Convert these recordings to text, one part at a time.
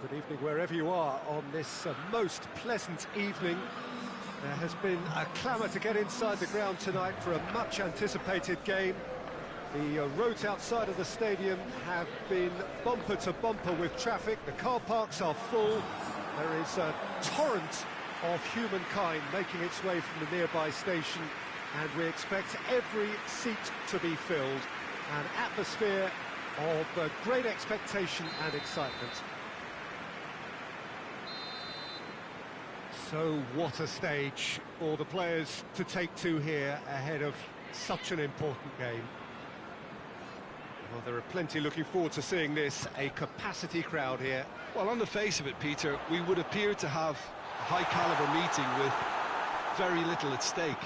Good evening wherever you are on this most pleasant evening. There has been a clamour to get inside the ground tonight for a much-anticipated game. The roads outside of the stadium have been bumper to bumper with traffic. The car parks are full. There is a torrent of humankind making its way from the nearby station, and we expect every seat to be filled. An atmosphere of great expectation and excitement. So what a stage for the players to take to here ahead of such an important game. Well, there are plenty looking forward to seeing this, a capacity crowd here. Well, on the face of it, Peter, we would appear to have a high-caliber meeting with very little at stake.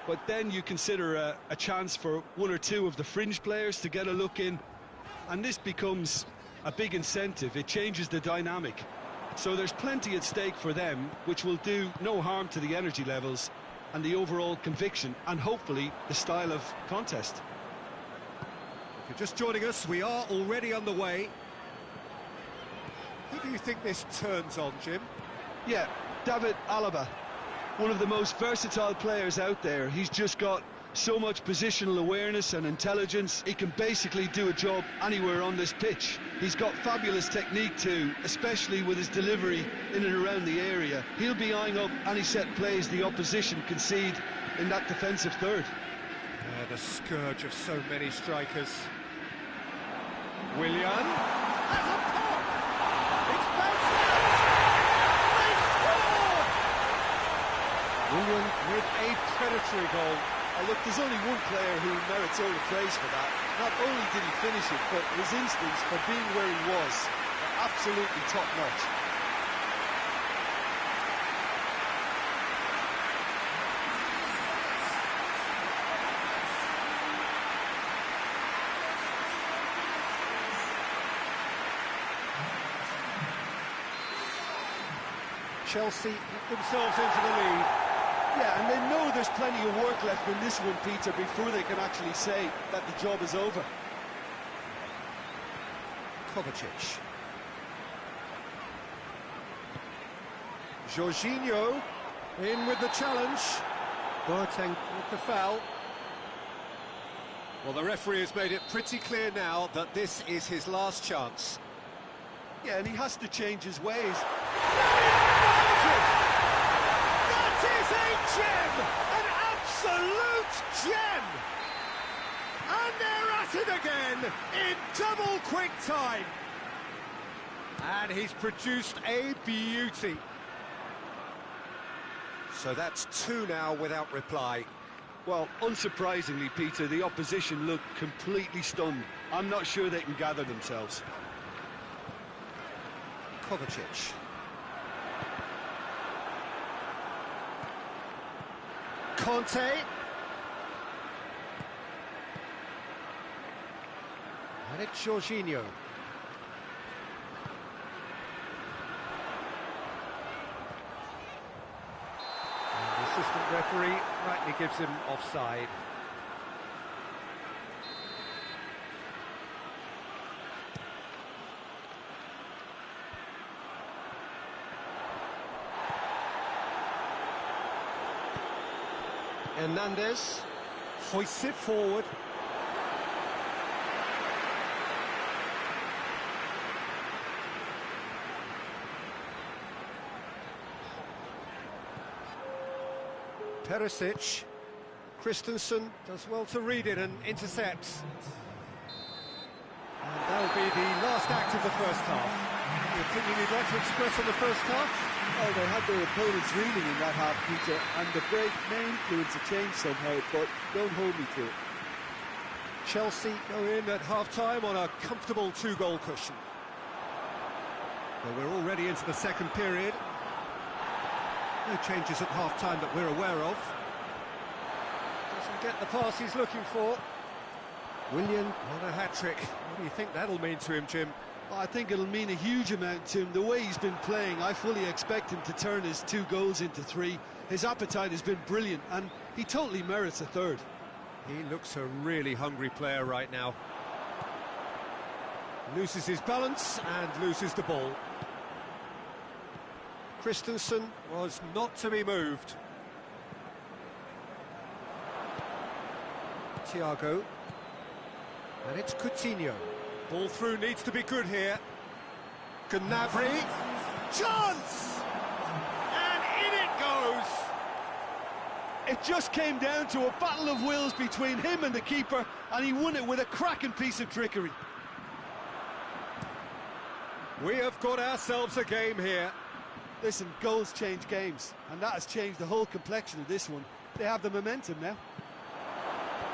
But then you consider a chance for one or two of the fringe players to get a look in, and this becomes a big incentive. It changes the dynamic. So there's plenty at stake for them, which will do no harm to the energy levels and the overall conviction, and hopefully the style of contest. If you're just joining us, we are already underway. Who do you think this turns on, Jim? Yeah, David Alaba, one of the most versatile players out there. He's just got so much positional awareness and intelligence. He can basically do a job anywhere on this pitch. He's got fabulous technique too, especially with his delivery in and around the area. He'll be eyeing up any set plays the opposition concede in that defensive third. The scourge of so many strikers. Willian has a pop! It's bounced out! They score! Willian with a predatory goal. Oh, look, there's only one player who merits all the praise for that. Not only did he finish it, but his instincts for being where he was are absolutely top-notch. Chelsea put themselves into the lead. Yeah, and they know there's plenty of work left in this one, Peter, before they can actually say that the job is over. Kovacic. Jorginho in with the challenge. Boateng with the foul. Well, the referee has made it pretty clear now that this is his last chance. Yeah, and he has to change his ways. That is a gem! An absolute gem! And they're at it again in double quick time. And he's produced a beauty. So that's two now without reply. Well, unsurprisingly, Peter, the opposition look completely stunned. I'm not sure they can gather themselves. Kovacic. Conte. And it's Jorginho. And the assistant referee rightly gives him offside. Hernandez hoists it forward. Perisic. Christensen does well to read it and intercepts. And that'll be the last act of the first half. Any opinion you'd like to express on the first half? Oh, they had their opponents reeling in that half, Peter, and the break may influence a change somehow, but don't hold me to it. Chelsea go in at half-time on a comfortable two-goal cushion. Well, we're already into the second period. No changes at half-time that we're aware of. Doesn't get the pass he's looking for. Willian on a hat-trick. What do you think that'll mean to him, Jim? Well, I think it'll mean a huge amount to him. The way he's been playing, I fully expect him to turn his 2 goals into 3. His appetite has been brilliant, and he totally merits a third. He looks a really hungry player right now. Loses his balance and loses the ball. Christensen was not to be moved. Thiago. And it's Coutinho. Ball through needs to be good here. Gnabry. Chance! And in it goes! It just came down to a battle of wills between him and the keeper, and he won it with a cracking piece of trickery. We have got ourselves a game here. Listen, goals change games, and that has changed the whole complexion of this one. They have the momentum now.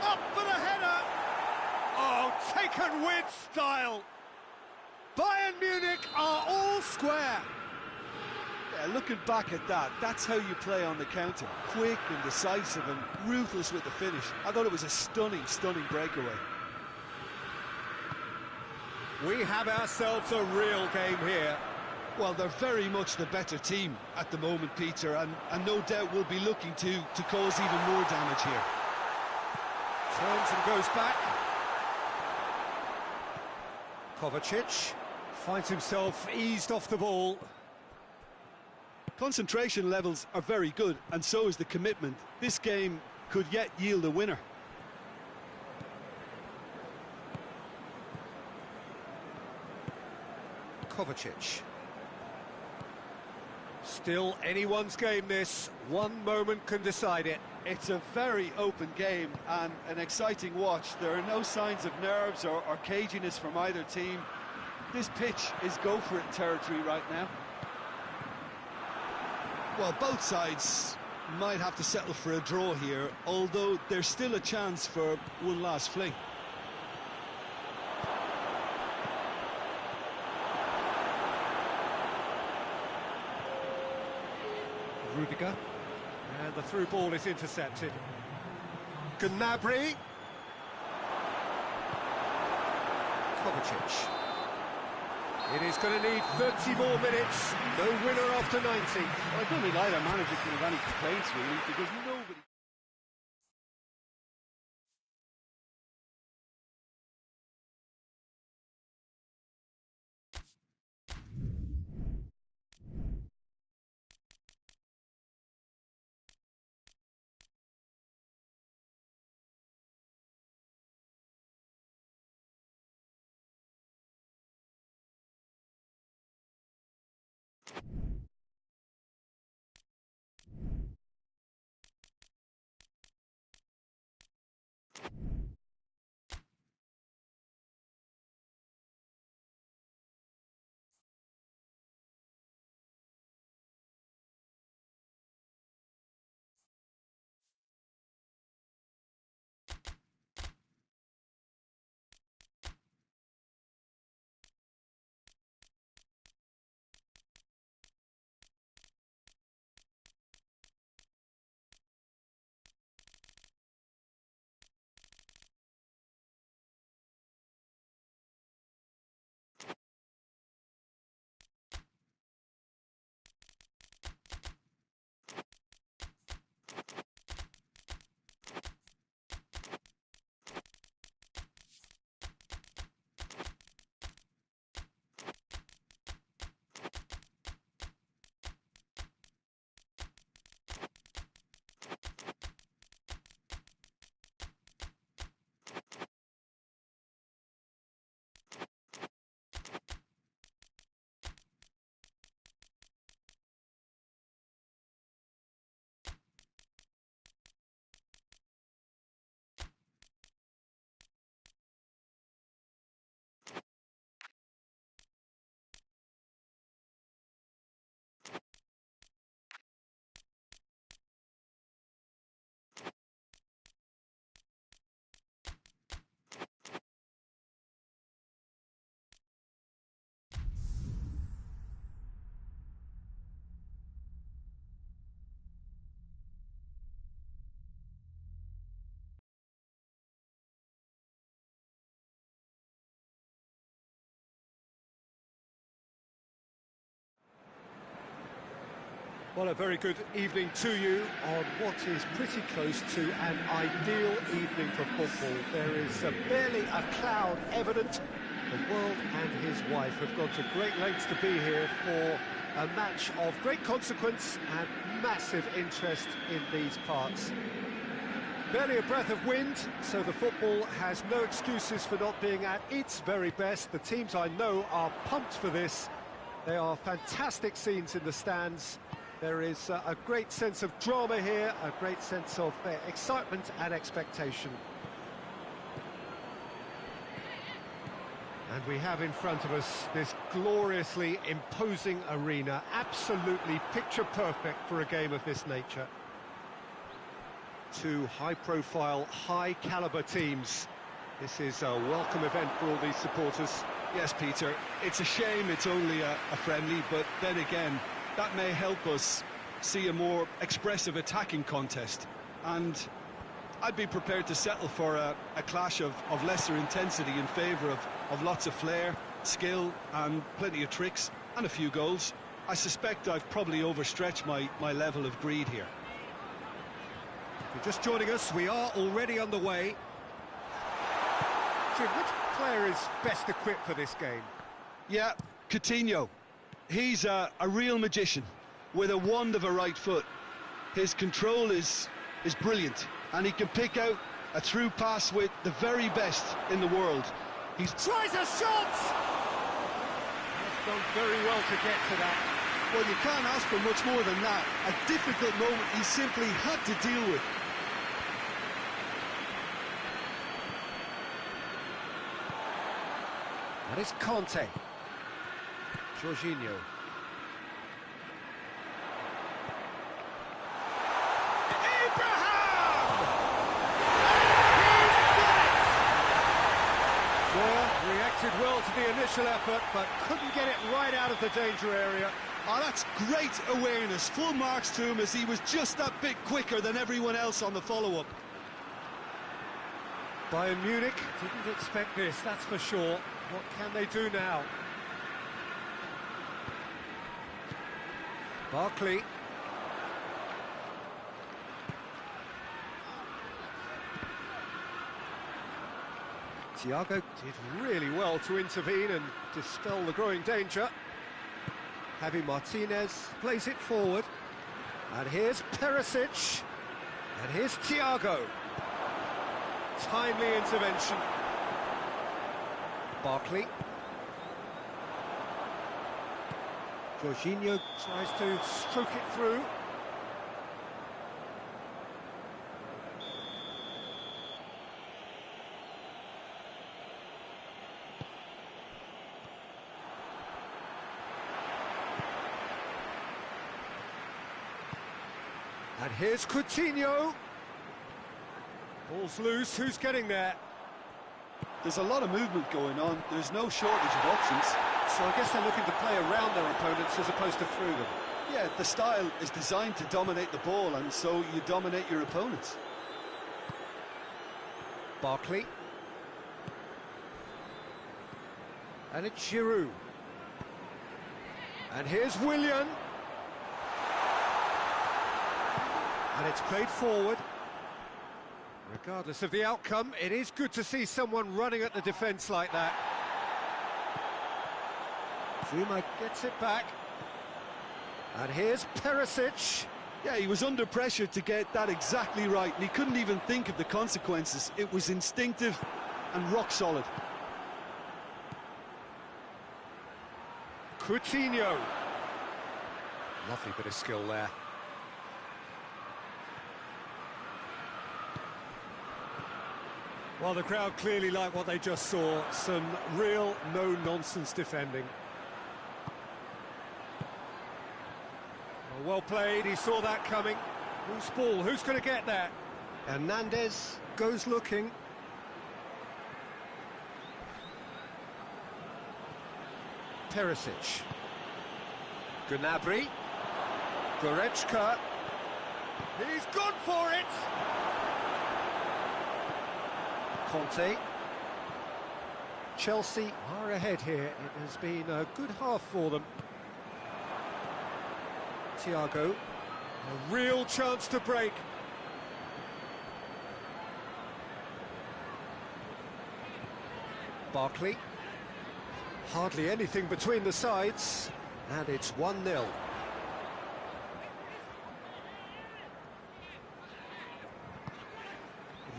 Up for the header! Oh, taken with style! Bayern Munich are all square. Yeah, looking back at that, that's how you play on the counter. Quick and decisive and ruthless with the finish. I thought it was a stunning, stunning breakaway. We have ourselves a real game here. Well, they're very much the better team at the moment, Peter, and no doubt will be looking to cause even more damage here. Turns and goes back. Kovacic finds himself eased off the ball. Concentration levels are very good, and so is the commitment. This game could yet yield a winner. Kovacic. Still anyone's game this. One moment can decide it. It's a very open game and an exciting watch. There are no signs of nerves or caginess from either team. This pitch is go-for-it territory right now. Well, both sides might have to settle for a draw here, although there's still a chance for one last fling. Rudiger. And the through ball is intercepted. Gnabry. Kovacic. It is going to need 30 more minutes. No winner after 90. Well, I don't think either manager can have any complaints, really, because nobody... Well, a very good evening to you on what is pretty close to an ideal evening for football. There is barely a cloud evident. The world and his wife have gone to great lengths to be here for a match of great consequence and massive interest in these parts. Barely a breath of wind, so the football has no excuses for not being at its very best. The teams I know are pumped for this. There are fantastic scenes in the stands. There is a great sense of drama here, a great sense of excitement and expectation. And we have in front of us this gloriously imposing arena, absolutely picture perfect for a game of this nature. Two high-profile, high-caliber teams. This is a welcome event for all these supporters. Yes, Peter, it's a shame it's only a friendly, but then again, that may help us see a more expressive attacking contest. And I'd be prepared to settle for a clash of lesser intensity in favour of lots of flair, skill and plenty of tricks and a few goals. I suspect I've probably overstretched my level of greed here. If you're just joining us, we are already underway. Jim, which player is best equipped for this game? Yeah, Coutinho. He's a real magician with a wand of a right foot. His control is brilliant, and he can pick out a through pass with the very best in the world. He tries a shot! That's done very well to get to that. Well, you can't ask for much more than that. A difficult moment he simply had to deal with. That is Conte. Jorginho. Reacted well to the initial effort, but couldn't get it right out of the danger area. Oh, that's great awareness. Full marks to him, as he was just that bit quicker than everyone else on the follow-up. Bayern Munich didn't expect this, that's for sure. What can they do now? Barkley. Thiago did really well to intervene and dispel the growing danger. Javi Martinez plays it forward. And here's Perisic. And here's Thiago. Timely intervention. Barkley. Jorginho tries to stroke it through. And here's Coutinho. Ball's loose, who's getting there? There's a lot of movement going on, there's no shortage of options. So I guess they're looking to play around their opponents as opposed to through them. Yeah, the style is designed to dominate the ball, and so you dominate your opponents. Barkley. And it's Giroud. And here's Willian. And it's played forward. Regardless of the outcome, it is good to see someone running at the defence like that. Zuma gets it back. And here's Perisic. Yeah, he was under pressure to get that exactly right, and he couldn't even think of the consequences. It was instinctive and rock solid. Coutinho. Lovely bit of skill there. Well, the crowd clearly like what they just saw. Some real no-nonsense defending. Well played, he saw that coming. Who's ball? Who's going to get that? Hernandez goes looking. Perisic. Gnabry. Goretzka. He's gone for it! Conte. Chelsea are ahead here. It has been a good half for them. Thiago. A real chance to break. Barkley. Hardly anything between the sides. And it's 1-0.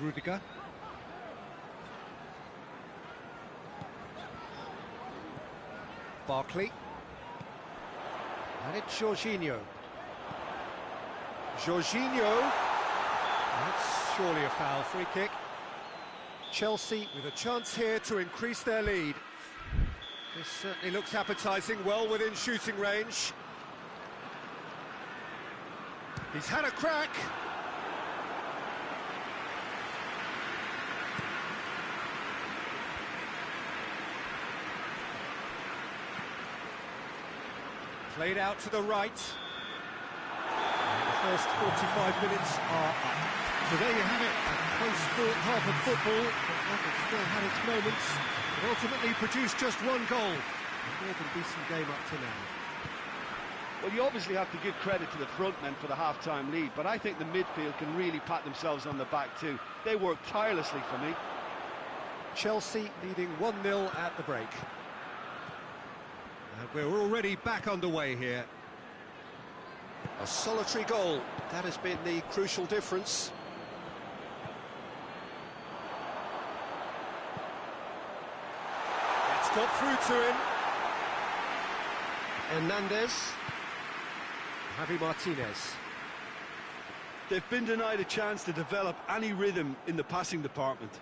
Rudiger. Barkley. And it's Jorginho. Jorginho. That's surely a foul. Free kick. Chelsea with a chance here to increase their lead. This certainly looks appetising, well within shooting range. He's had a crack. Played out to the right. And the first 45 minutes are up. So there you have it, a close half of football, but it's still had its moments. It ultimately produced just one goal. A more than decent game up to now. Well, you obviously have to give credit to the front men for the half-time lead, but I think the midfield can really pat themselves on the back too. They worked tirelessly for me. Chelsea leading 1-0 at the break. And we're already back underway here. A solitary goal, that has been the crucial difference. It's got through to him. Hernandez. Javi Martinez. They've been denied a chance to develop any rhythm in the passing department.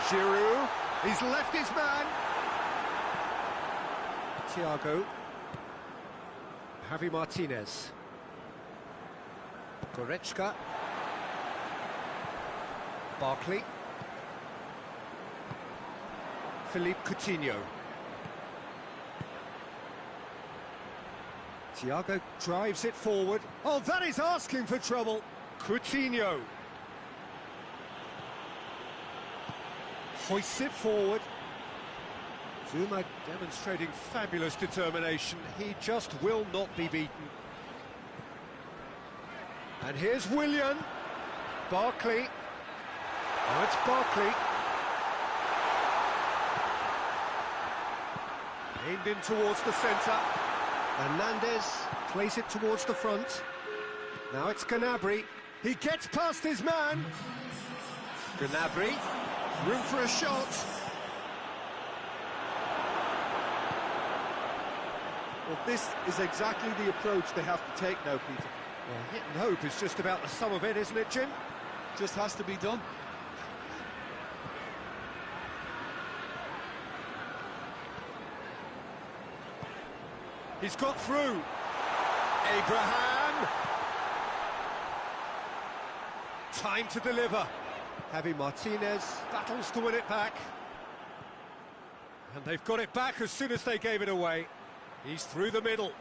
Giroud, he's left his man. Thiago. Javi Martinez. Goretzka. Barkley. Philippe Coutinho. Thiago drives it forward. Oh, that is asking for trouble. Coutinho. Hoists it forward. Zuma demonstrating fabulous determination. He just will not be beaten. And here's Willian. Barkley. Oh, it's Barkley. Aimed in towards the centre. Hernandez plays it towards the front. Now it's Gnabry. He gets past his man. Gnabry. Room for a shot. Well, this is exactly the approach they have to take now, Peter. Well, hit and hope is just about the sum of it, isn't it, Jim? Just has to be done. He's got through. Abraham. Time to deliver. Javi Martinez battles to win it back. And they've got it back as soon as they gave it away. He's through the middle.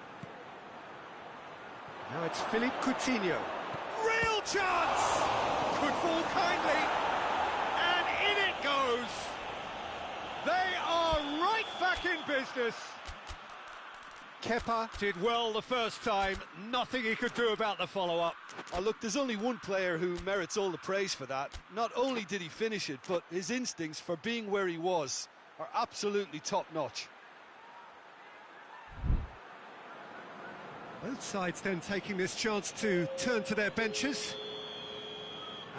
Now it's Philippe Coutinho. Real chance! Could fall kindly. And in it goes. They are right back in business. Kepa did well the first time, nothing he could do about the follow-up. Oh, look, there's only one player who merits all the praise for that. Not only did he finish it, but his instincts for being where he was are absolutely top-notch. Both sides then taking this chance to turn to their benches.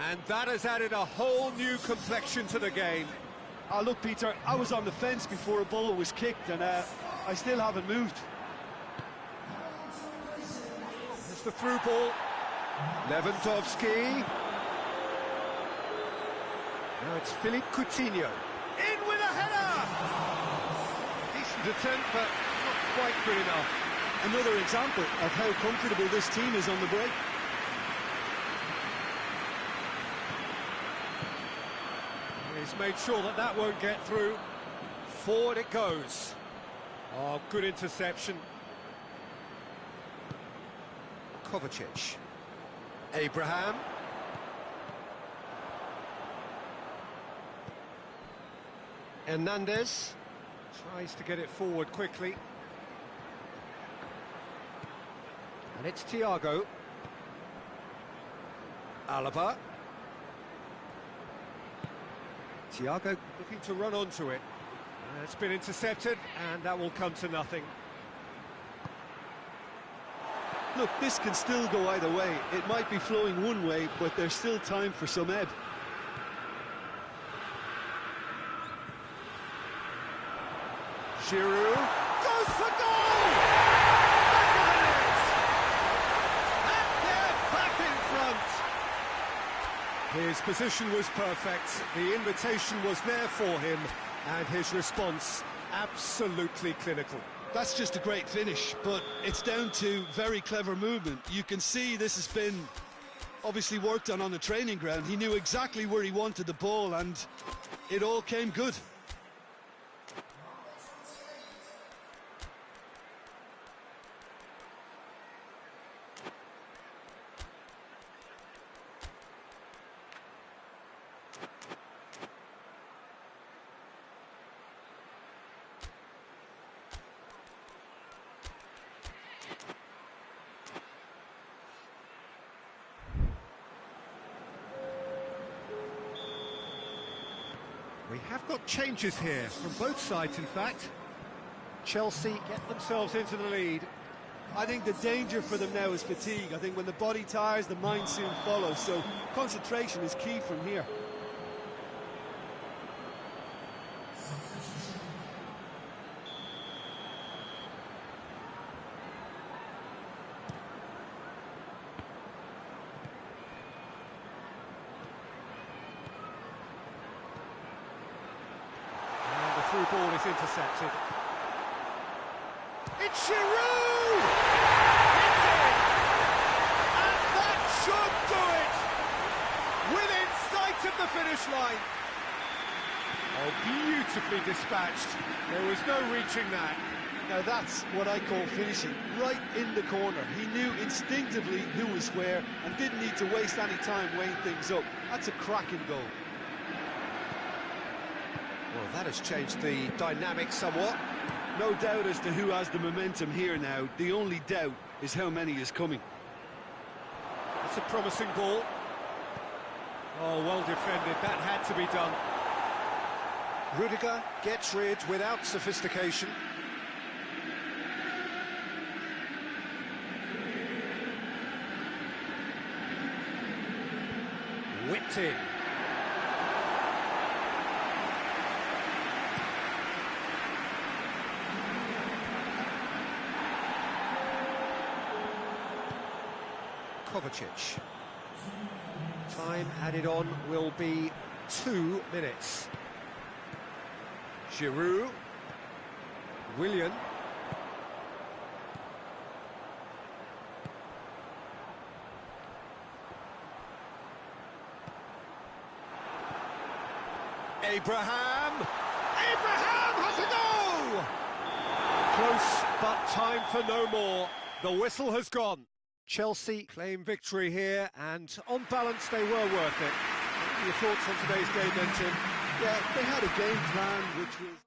And that has added a whole new complexion to the game. Oh, look, Peter, I was on the fence before a ball was kicked, and I still haven't moved. The through ball. Lewandowski. Now it's Philippe Coutinho. In with a header! Decent attempt, but not quite good enough. Another example of how comfortable this team is on the break. He's made sure that that won't get through. Forward it goes. Oh, good interception. Kovacic. Abraham. Hernandez tries to get it forward quickly. And it's Thiago. Alaba. Thiago looking to run onto it. It's been intercepted, and that will come to nothing. Look, this can still go either way. It might be flowing one way, but there's still time for some ebb. Giroud goes for goal! And they're back in front! His position was perfect, the invitation was there for him, and his response absolutely clinical. That's just a great finish, but it's down to very clever movement. You can see this has been obviously worked on the training ground. He knew exactly where he wanted the ball, and it all came good. We have got changes here, from both sides in fact. Chelsea get themselves into the lead. I think the danger for them now is fatigue. I think when the body tires, the mind soon follows, so concentration is key from here. Through ball is intercepted. It's Giroud! It's in! And that should do it! Within sight of the finish line. Oh, beautifully dispatched. There was no reaching that. Now that's what I call finishing, right in the corner. He knew instinctively who was where and didn't need to waste any time weighing things up. That's a cracking goal. Well, that has changed the dynamic somewhat. No doubt as to who has the momentum here now. The only doubt is how many is coming. It's a promising ball. Oh, well defended. That had to be done. Rudiger gets rid without sophistication. Whipped in. Kovacic. Time added on will be 2 minutes. Giroud. Willian. Abraham! Abraham has a go! Close, but time for no more. The whistle has gone. Chelsea claim victory here, and on balance they were worth it. Your thoughts on today's game then, Jim? Yeah, they had a game plan which was...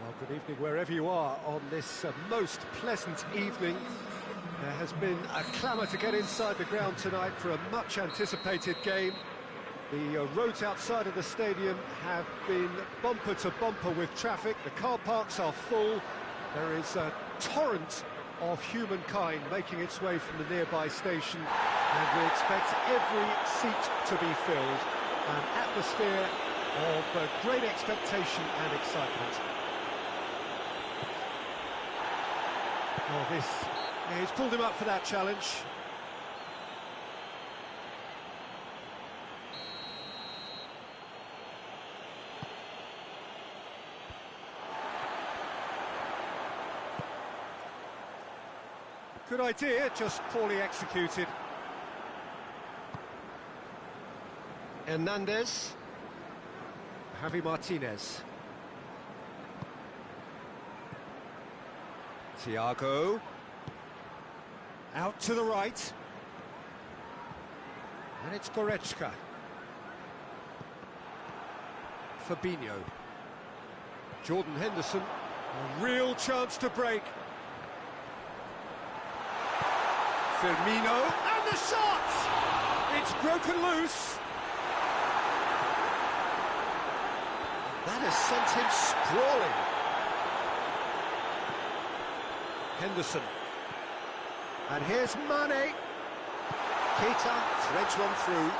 Well, good evening wherever you are on this most pleasant evening. There has been a clamour to get inside the ground tonight for a much-anticipated game. The roads outside of the stadium have been bumper to bumper with traffic. The car parks are full. There is a torrent of humankind making its way from the nearby station, and we expect every seat to be filled. An atmosphere of great expectation and excitement. Oh, he's pulled him up for that challenge. Good idea, just poorly executed. Hernandez. Javi Martinez. Thiago. Out to the right. And it's Goretzka. Fabinho. Jordan Henderson. A real chance to break. Firmino. And the shot! It's broken loose. That has sent him sprawling. Henderson. And here's Mane. Keita threads one through.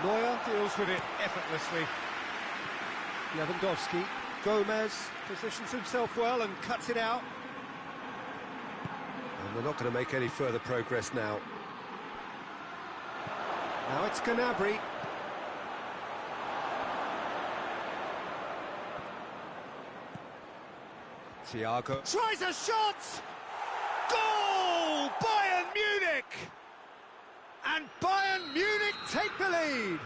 Neuer deals with it effortlessly. Lewandowski. Gomez positions himself well and cuts it out. And they're not going to make any further progress now. Now it's Gnabry. Thiago tries a shot! Goal! Bayern Munich! And Bayern Munich take the lead!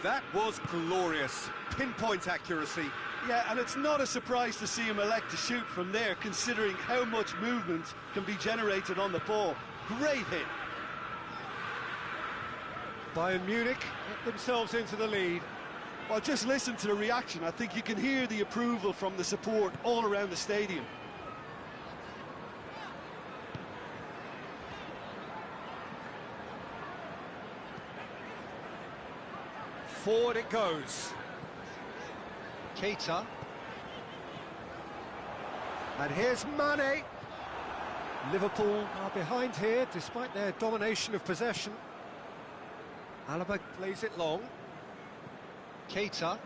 That was glorious. Pinpoint accuracy. Yeah, and it's not a surprise to see him elect to shoot from there, considering how much movement can be generated on the ball. Great hit. Bayern Munich get themselves into the lead. Well, just listen to the reaction. I think you can hear the approval from the support all around the stadium. Forward it goes. Keita. And here's Mane. Liverpool are behind here, despite their domination of possession. Alaba plays it long. Keita.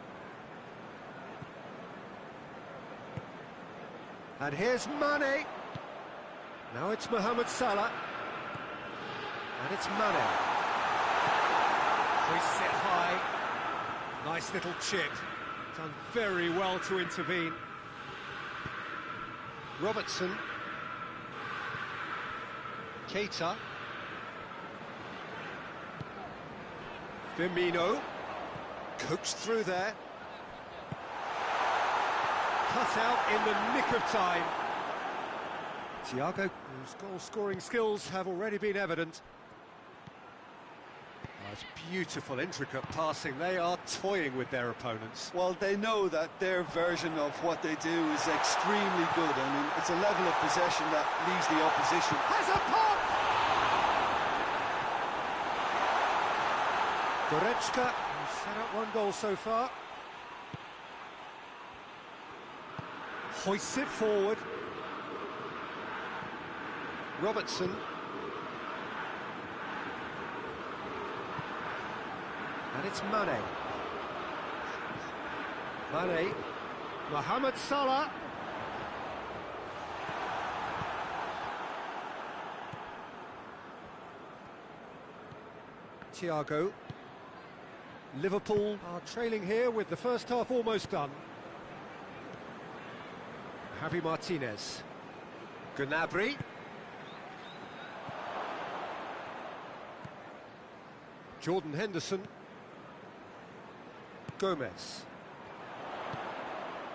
And here's Mane. Now it's Mohamed Salah. And it's Mane. Hoists it high. Nice little chip. Done very well to intervene. Robertson. Keita. Firmino. Coaxed through there. Cut out in the nick of time. Thiago, whose goal-scoring skills have already been evident. It's beautiful, intricate passing. They are toying with their opponents. Well, they know that their version of what they do is extremely good. I mean, it's a level of possession that leaves the opposition. Has a pop! Goretzka, who's set up one goal so far. Hoists it forward. Robertson. And it's Mane. Mane. Mohamed Salah. Thiago. Liverpool are trailing here with the first half almost done. Javi Martinez. Gnabry. Jordan Henderson. Gomez.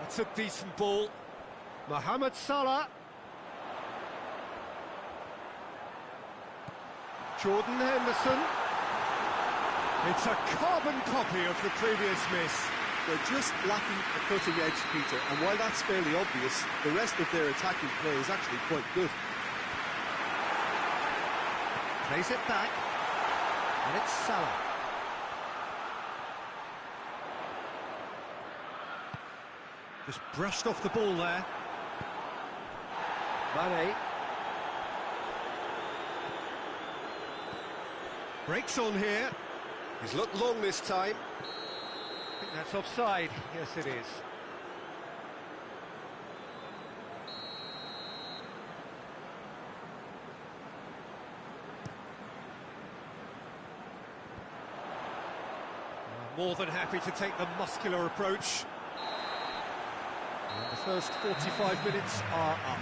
That's a decent ball. Mohamed Salah. Jordan Henderson. It's a carbon copy of the previous miss. They're just lacking a cutting edge, Peter, and while that's fairly obvious, the rest of their attacking play is actually quite good. Plays it back, and it's Salah. Just brushed off the ball there. Mane. Breaks on here. He's looked long this time. I think that's offside. Yes, it is. More than happy to take the muscular approach. And the first 45 minutes are up.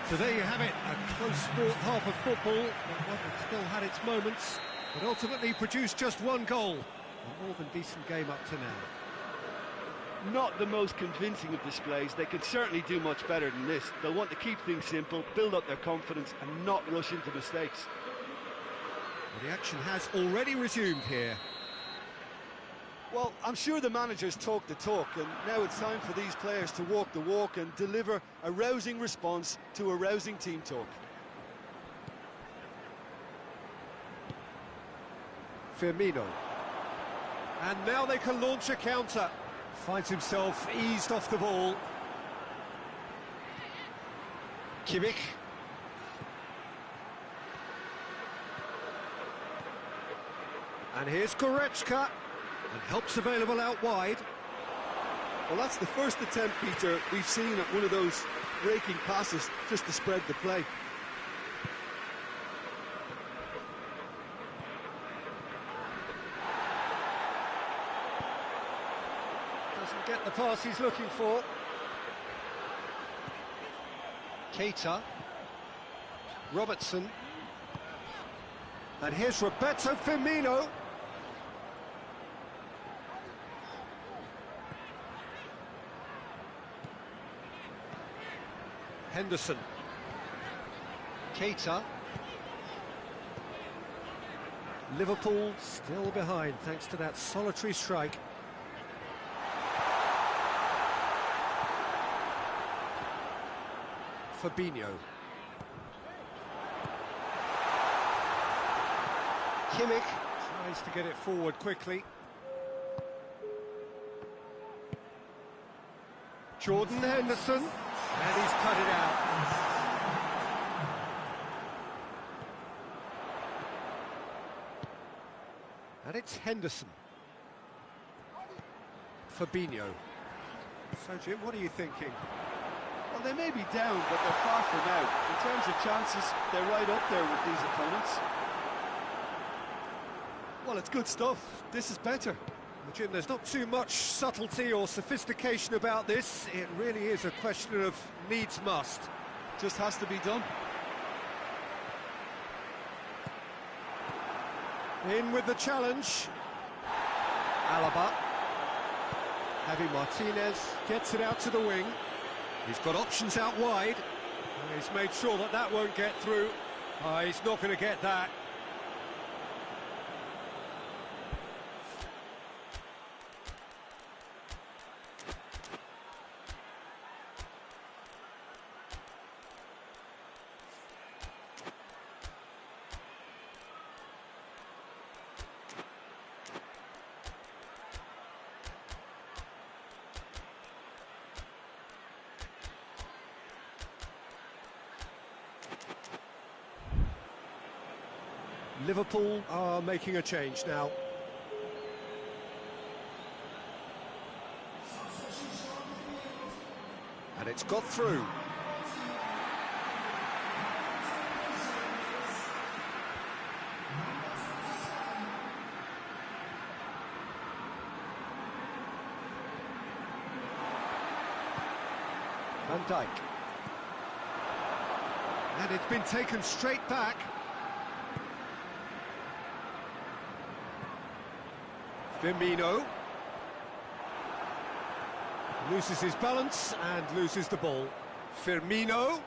So there you have it, a close-fought half of football, but one that still had its moments, but ultimately produced just one goal. A more than decent game up to now. Not the most convincing of displays. They could certainly do much better than this. They'll want to keep things simple, build up their confidence and not rush into mistakes. Well, the action has already resumed here. Well, I'm sure the managers talk the talk, and now it's time for these players to walk the walk and deliver a rousing response to a rousing team talk. Firmino. And now they can launch a counter. Finds himself eased off the ball. Kimmich. And here's Goretzka. And help's available out wide. Well, that's the first attempt, Peter, we've seen at one of those breaking passes just to spread the play. Doesn't get the pass he's looking for. Keita. Robertson. And here's Roberto Firmino. Henderson. Keita. Liverpool still behind thanks to that solitary strike. Fabinho. Kimmich tries to get it forward quickly. Jordan Henderson. And he's cut it out. And it's Henderson. Fabinho. So, Jim, what are you thinking? Well, they may be down, but they're far from out. In terms of chances, they're right up there with these opponents. Well, it's good stuff. This is better. Well, Jim, there's not too much subtlety or sophistication about this. It really is a question of needs must. Just has to be done. In with the challenge. Alaba. Javi Martinez gets it out to the wing. He's got options out wide. He's made sure that that won't get through. He's not going to get that. Liverpool are making a change now. And it's got through. Van Dijk. And it's been taken straight back. Firmino loses his balance and loses the ball. Firmino.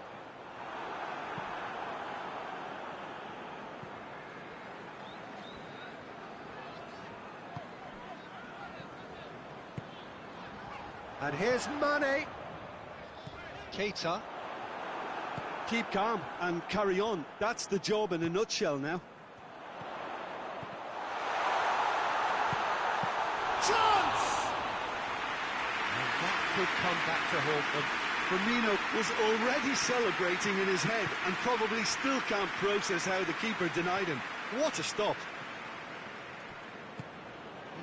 And here's Mane. Keita. Keep calm and carry on. That's the job in a nutshell now. Chance! And that could come back to haunt them. Firmino was already celebrating in his head and probably still can't process how the keeper denied him. What a stop.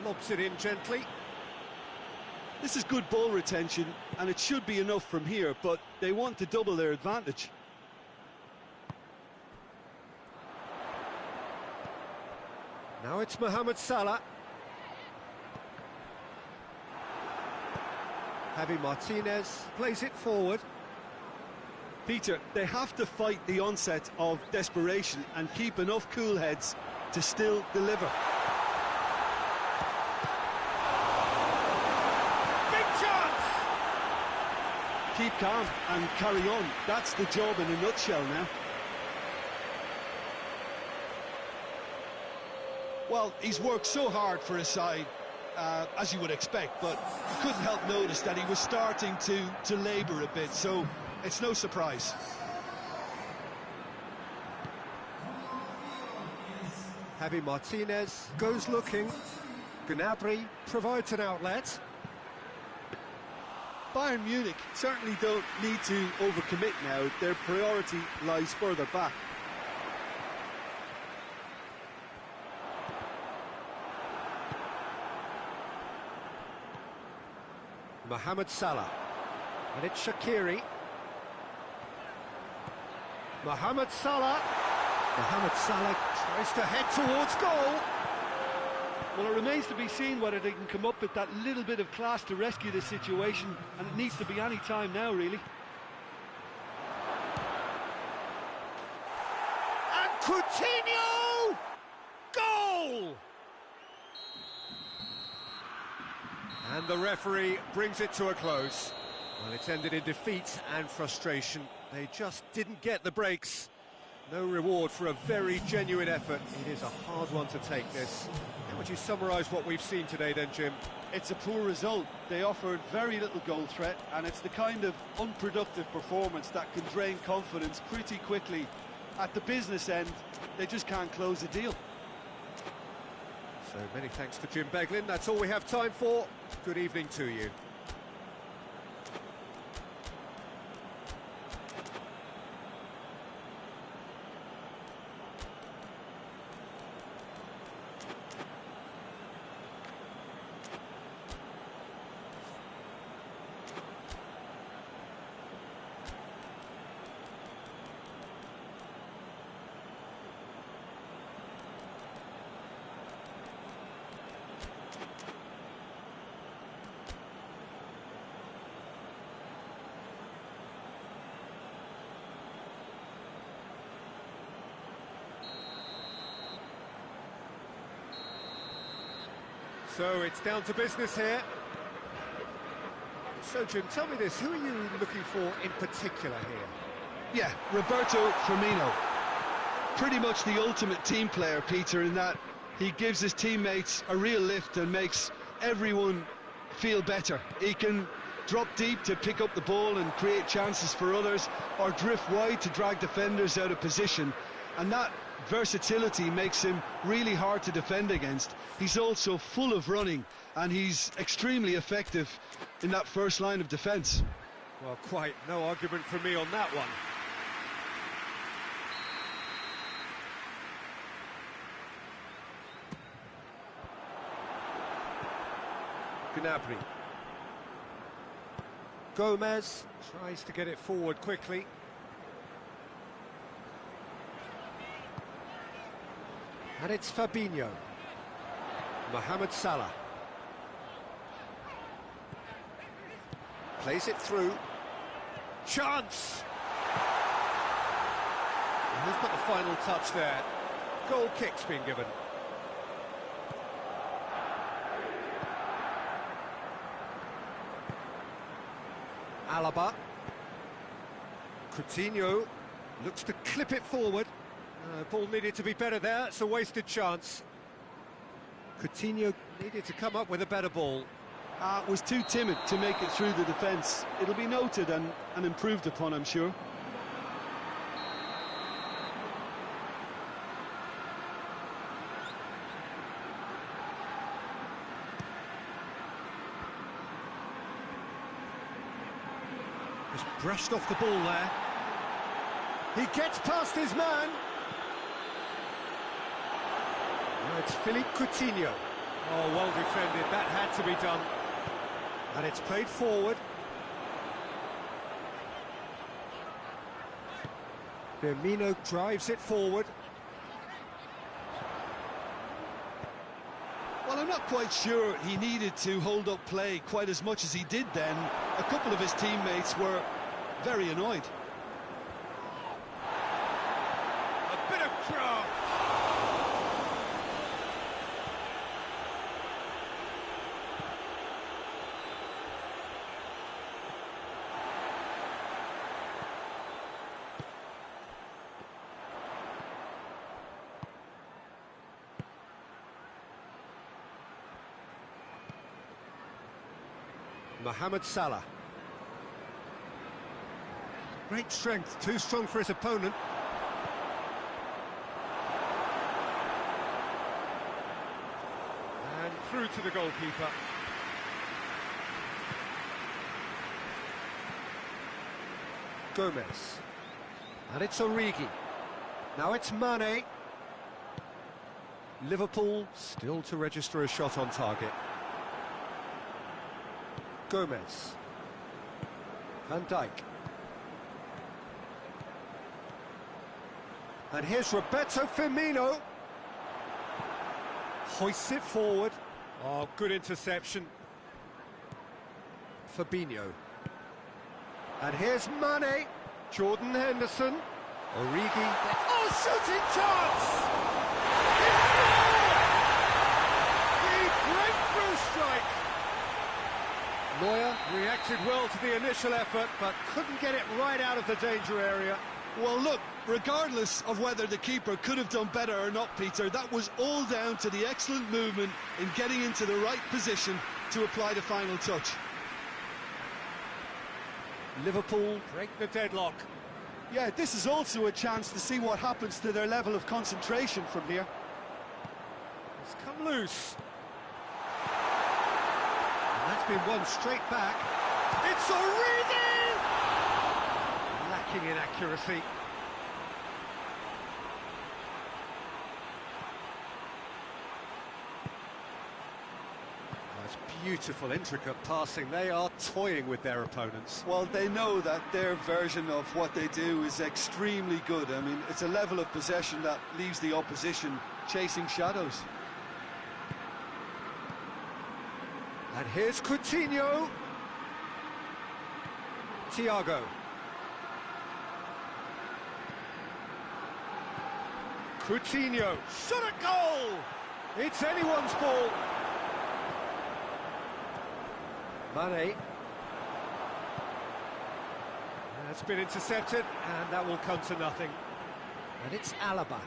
Lobs it in gently. This is good ball retention and it should be enough from here, but they want to double their advantage. Now it's Mohamed Salah. Javi Martinez plays it forward. Peter, they have to fight the onset of desperation and keep enough cool heads to still deliver. Big chance! Keep calm and carry on. That's the job in a nutshell now. Well, he's worked so hard for his side, as you would expect, but you couldn't help notice that he was starting to labour a bit, so it's no surprise. Javi Martinez goes looking. Gnabry provides an outlet. Bayern Munich certainly don't need to overcommit now. Their priority lies further back. Mohamed Salah. And it's Shaqiri. Mohamed Salah. Mohamed Salah tries to head towards goal. Well, it remains to be seen whether they can come up with that little bit of class to rescue this situation, and it needs to be any time now, really. And Coutinho! Goal! And the referee brings it to a close. Well, it's ended in defeat and frustration. They just didn't get the breaks. No reward for a very genuine effort. It is a hard one to take, this. How would you summarise what we've seen today then, Jim? It's a poor result. They offered very little goal threat, and it's the kind of unproductive performance that can drain confidence pretty quickly. At the business end, they just can't close the deal. So many thanks to Jim Beglin. That's all we have time for. Good evening to you. So it's down to business here. So, Jim, tell me this, who are you looking for in particular here? Yeah, Roberto Firmino. Pretty much the ultimate team player, Peter, in that he gives his teammates a real lift and makes everyone feel better. He can drop deep to pick up the ball and create chances for others, or drift wide to drag defenders out of position, and that versatility makes him really hard to defend against. He's also full of running, and he's extremely effective in that first line of defence. Well, quite no argument from me on that one. Gnabry. Gomez tries to get it forward quickly. And it's Fabinho. Mohamed Salah. Plays it through. Chance! And who's got the final touch there? Goal kick's been given. Alaba. Coutinho looks to clip it forward. Ball needed to be better there, it's a wasted chance. Coutinho needed to come up with a better ball. Was too timid to make it through the defence. It'll be noted and improved upon, I'm sure. Just brushed off the ball there. He gets past his man. Now it's Philippe Coutinho. Oh, well defended. That had to be done. And it's played forward. Firmino drives it forward. Well, I'm not quite sure he needed to hold up play quite as much as he did then. A couple of his teammates were very annoyed. A bit of craft. Mohamed Salah. Great strength, too strong for his opponent. And through to the goalkeeper. Gomez. And it's Origi. Now it's Mane. Liverpool still to register a shot on target. Gomez. Van Dijk. And here's Roberto Firmino. Hoists it forward. Oh, good interception. Fabinho. And here's Mane. Jordan Henderson. Origi. Oh, shooting chance! He scored! The breakthrough strike. Neuer reacted well to the initial effort, but couldn't get it right out of the danger area. Well, look, regardless of whether the keeper could have done better or not, Peter, that was all down to the excellent movement in getting into the right position to apply the final touch. Liverpool break the deadlock. Yeah, this is also a chance to see what happens to their level of concentration from here. It's come loose. And that's been won straight back. It's Origi! Lacking in accuracy. That's beautiful, intricate passing. They are toying with their opponents. Well, they know that their version of what they do is extremely good. I mean, it's a level of possession that leaves the opposition chasing shadows. And here's Coutinho. Thiago. Coutinho. Shot at goal! It's anyone's ball. Mane. That's been intercepted, and that will come to nothing. And it's Alaba.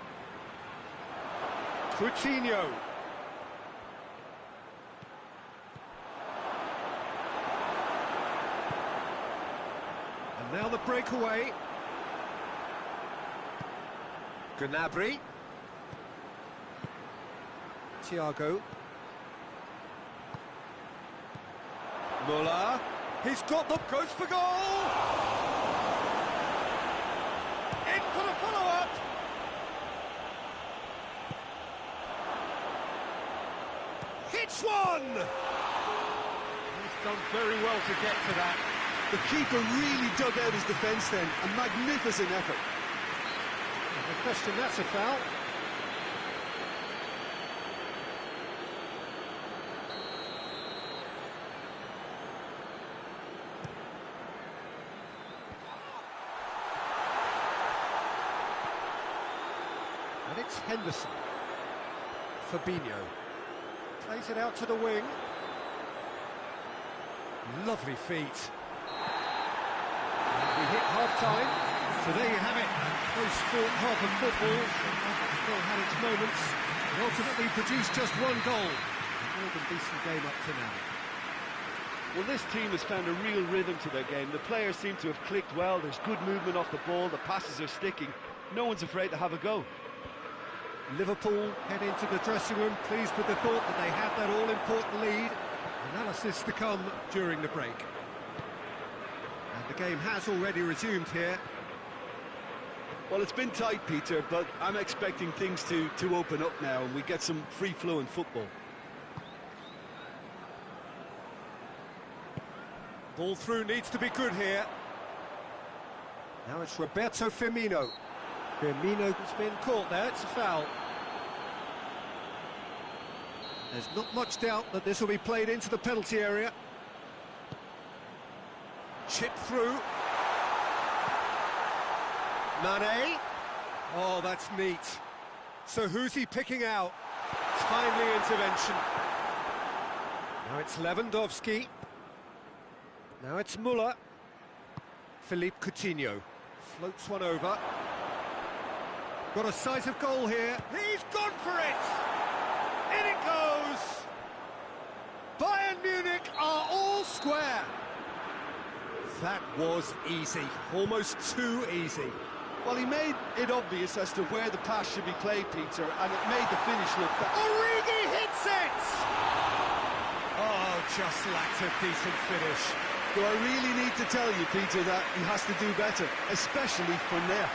Coutinho. And now the breakaway. Gnabry. Thiago. Muller. He's got the goes for goal. In for the follow-up. Hits one. He's done very well to get to that. The keeper really dug out his defence then. A magnificent effort. No question, that's a foul. And it's Henderson. Fabinho. Plays it out to the wing. Lovely feet. We hit half-time, so there you have it. Close fought half of football, still had its moments, and ultimately produced just one goal. A more than decent game up to now. Well, this team has found a real rhythm to their game. The players seem to have clicked well. There's good movement off the ball. The passes are sticking. No one's afraid to have a go. Liverpool head into the dressing room, pleased with the thought that they have that all-important lead. Analysis to come during the break. And the game has already resumed here. Well, it's been tight, Peter, but I'm expecting things to open up now and we get some free-flowing football. Ball through needs to be good here. Now it's Roberto Firmino. Firmino's been caught there, it's a foul. There's not much doubt that this will be played into the penalty area. Chip through. Mane. Oh, that's neat. So who's he picking out? Timely intervention. Now it's Lewandowski. Now it's Muller. Philippe Coutinho floats one over. Got a sight of goal here. He's gone for it! In it goes! Bayern Munich are all square. That was easy, almost too easy. Well, he made it obvious as to where the pass should be played, Peter, and it made the finish look that... Origi hits it! Oh, just lacked a decent finish. Do I really need to tell you, Peter, that he has to do better, especially from there?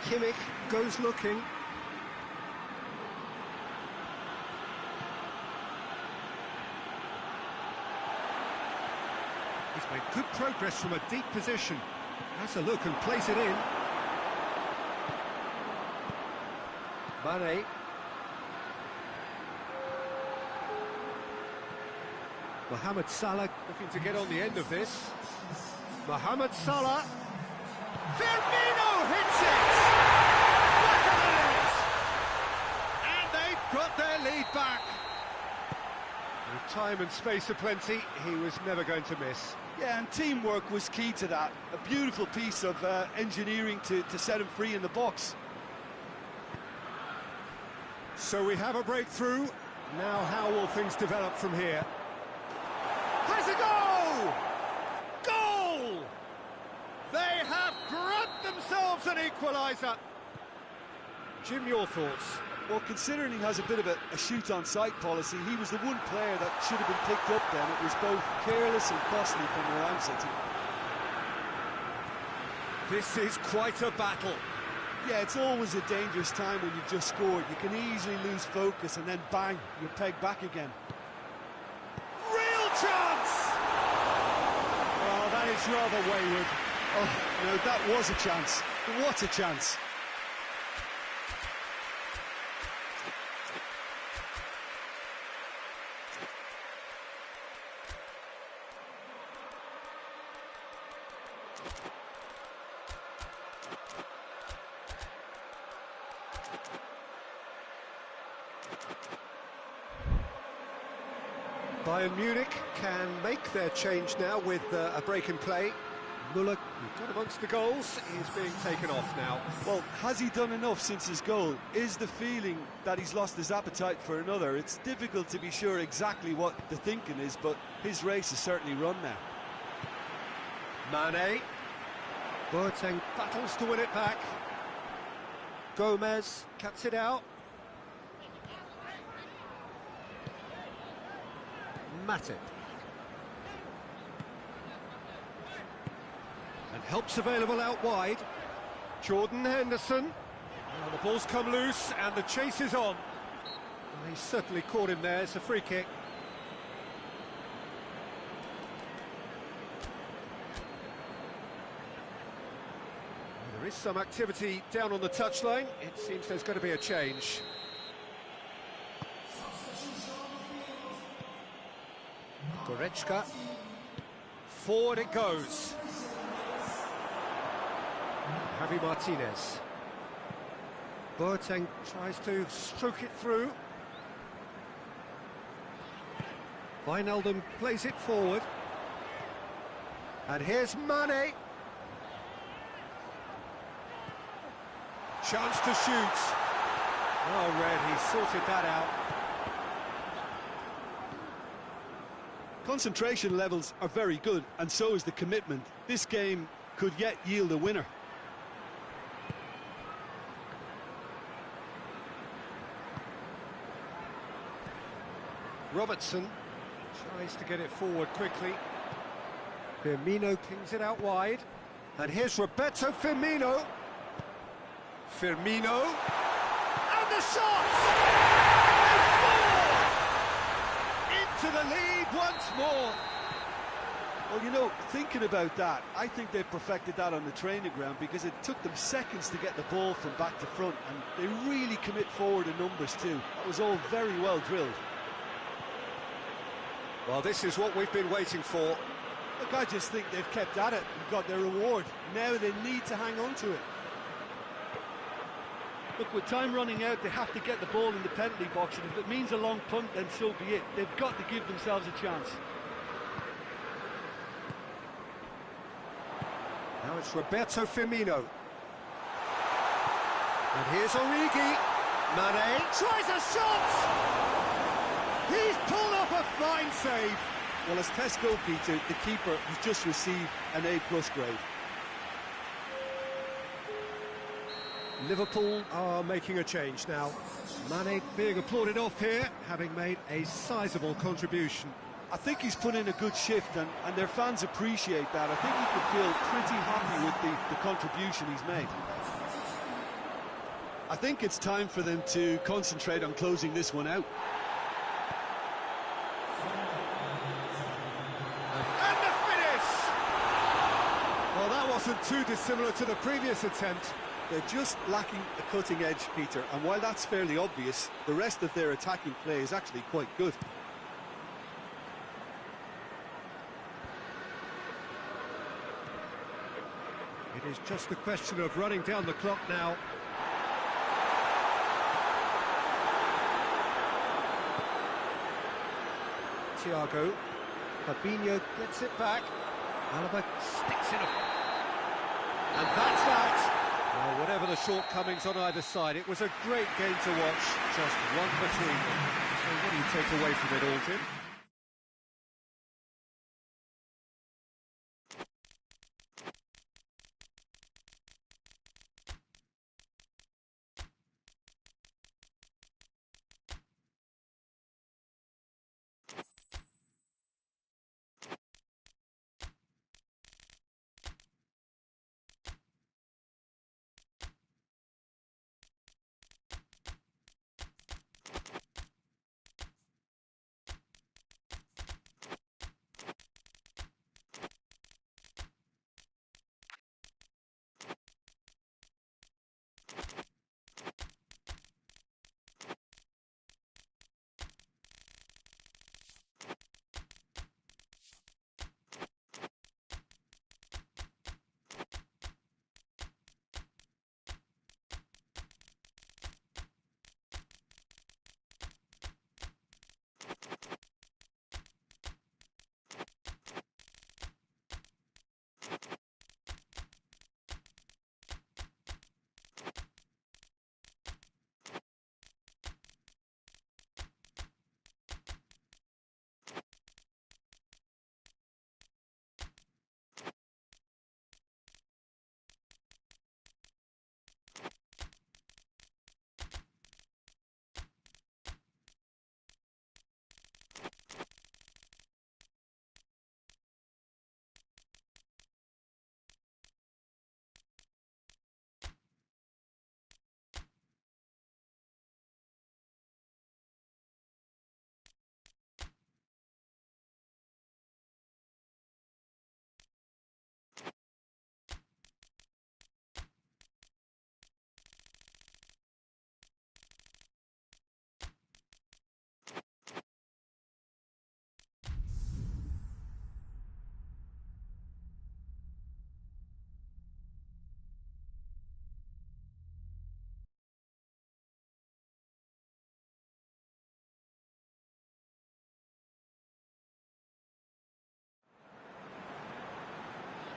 Kimmich goes looking. He's made good progress from a deep position. Has a look and plays it in. Mane. Mohamed Salah looking to get on the end of this. Mohamed Salah. Firmino hits it! Back of the net! And they've got their lead back. With time and space aplenty, he was never going to miss. Yeah, and teamwork was key to that. A beautiful piece of engineering to set him free in the box. So we have a breakthrough. Now how will things develop from here? Has a goal! Goal! They have grabbed themselves an equaliser. Jim, your thoughts? Well, considering he has a bit of a shoot-on-sight policy, he was the one player that should have been picked up then. It was both careless and costly from where I'm sitting. This is quite a battle. Yeah, it's always a dangerous time when you've just scored. You can easily lose focus and then bang, you're pegged back again. Real chance! Oh, that is rather wayward. Oh, no, that was a chance. What a chance. Bayern Munich can make their change now with a break in play. Muller got amongst the goals, he's being taken off now. Well, has he done enough since his goal? Is the feeling that he's lost his appetite for another? It's difficult to be sure exactly what the thinking is, but his race is certainly run now. Mane. Boateng battles to win it back. Gomez cuts it out. Matip. And help's available out wide. Jordan Henderson. And the ball's come loose and the chase is on. Well, he certainly caught him there, it's a free kick. There is some activity down on the touchline. It seems there's going to be a change. Goretzka. Forward it goes. Javi Martinez. Boateng tries to stroke it through. Wijnaldum plays it forward. And here's Mane. Chance to shoot. Oh, Red, he sorted that out. Concentration levels are very good, and so is the commitment. This game could yet yield a winner. Robertson tries to get it forward quickly. Firmino pings it out wide. And here's Roberto Firmino. Firmino. And the shot! They score! Into the lead once more. Well, you know, thinking about that, I think they've perfected that on the training ground, because it took them seconds to get the ball from back to front, and they really commit forward in numbers too. That was all very well drilled. Well, this is what we've been waiting for. Look, I just think they've kept at it and got their reward. Now they need to hang on to it. Look, with time running out, they have to get the ball in the penalty box, and if it means a long punt, then so be it. They've got to give themselves a chance. Now it's Roberto Firmino. And here's Origi. Mane tries a shot! He's pulled off a fine save. Well, as tests go, Peter, the keeper has just received an A+ grade. Liverpool are making a change now. Mane being applauded off here, having made a sizable contribution. I think he's put in a good shift, and their fans appreciate that. I think he can feel pretty happy with the contribution he's made. I think it's time for them to concentrate on closing this one out. And the finish! Well, that wasn't too dissimilar to the previous attempt. They're just lacking a cutting edge, Peter, and while that's fairly obvious, the rest of their attacking play is actually quite good. It is just a question of running down the clock now. Thiago. Fabinho gets it back. Alaba sticks it up. And that's that. Well, whatever the shortcomings on either side, it was a great game to watch. Just one between them. So what do you take away from it all, Jim?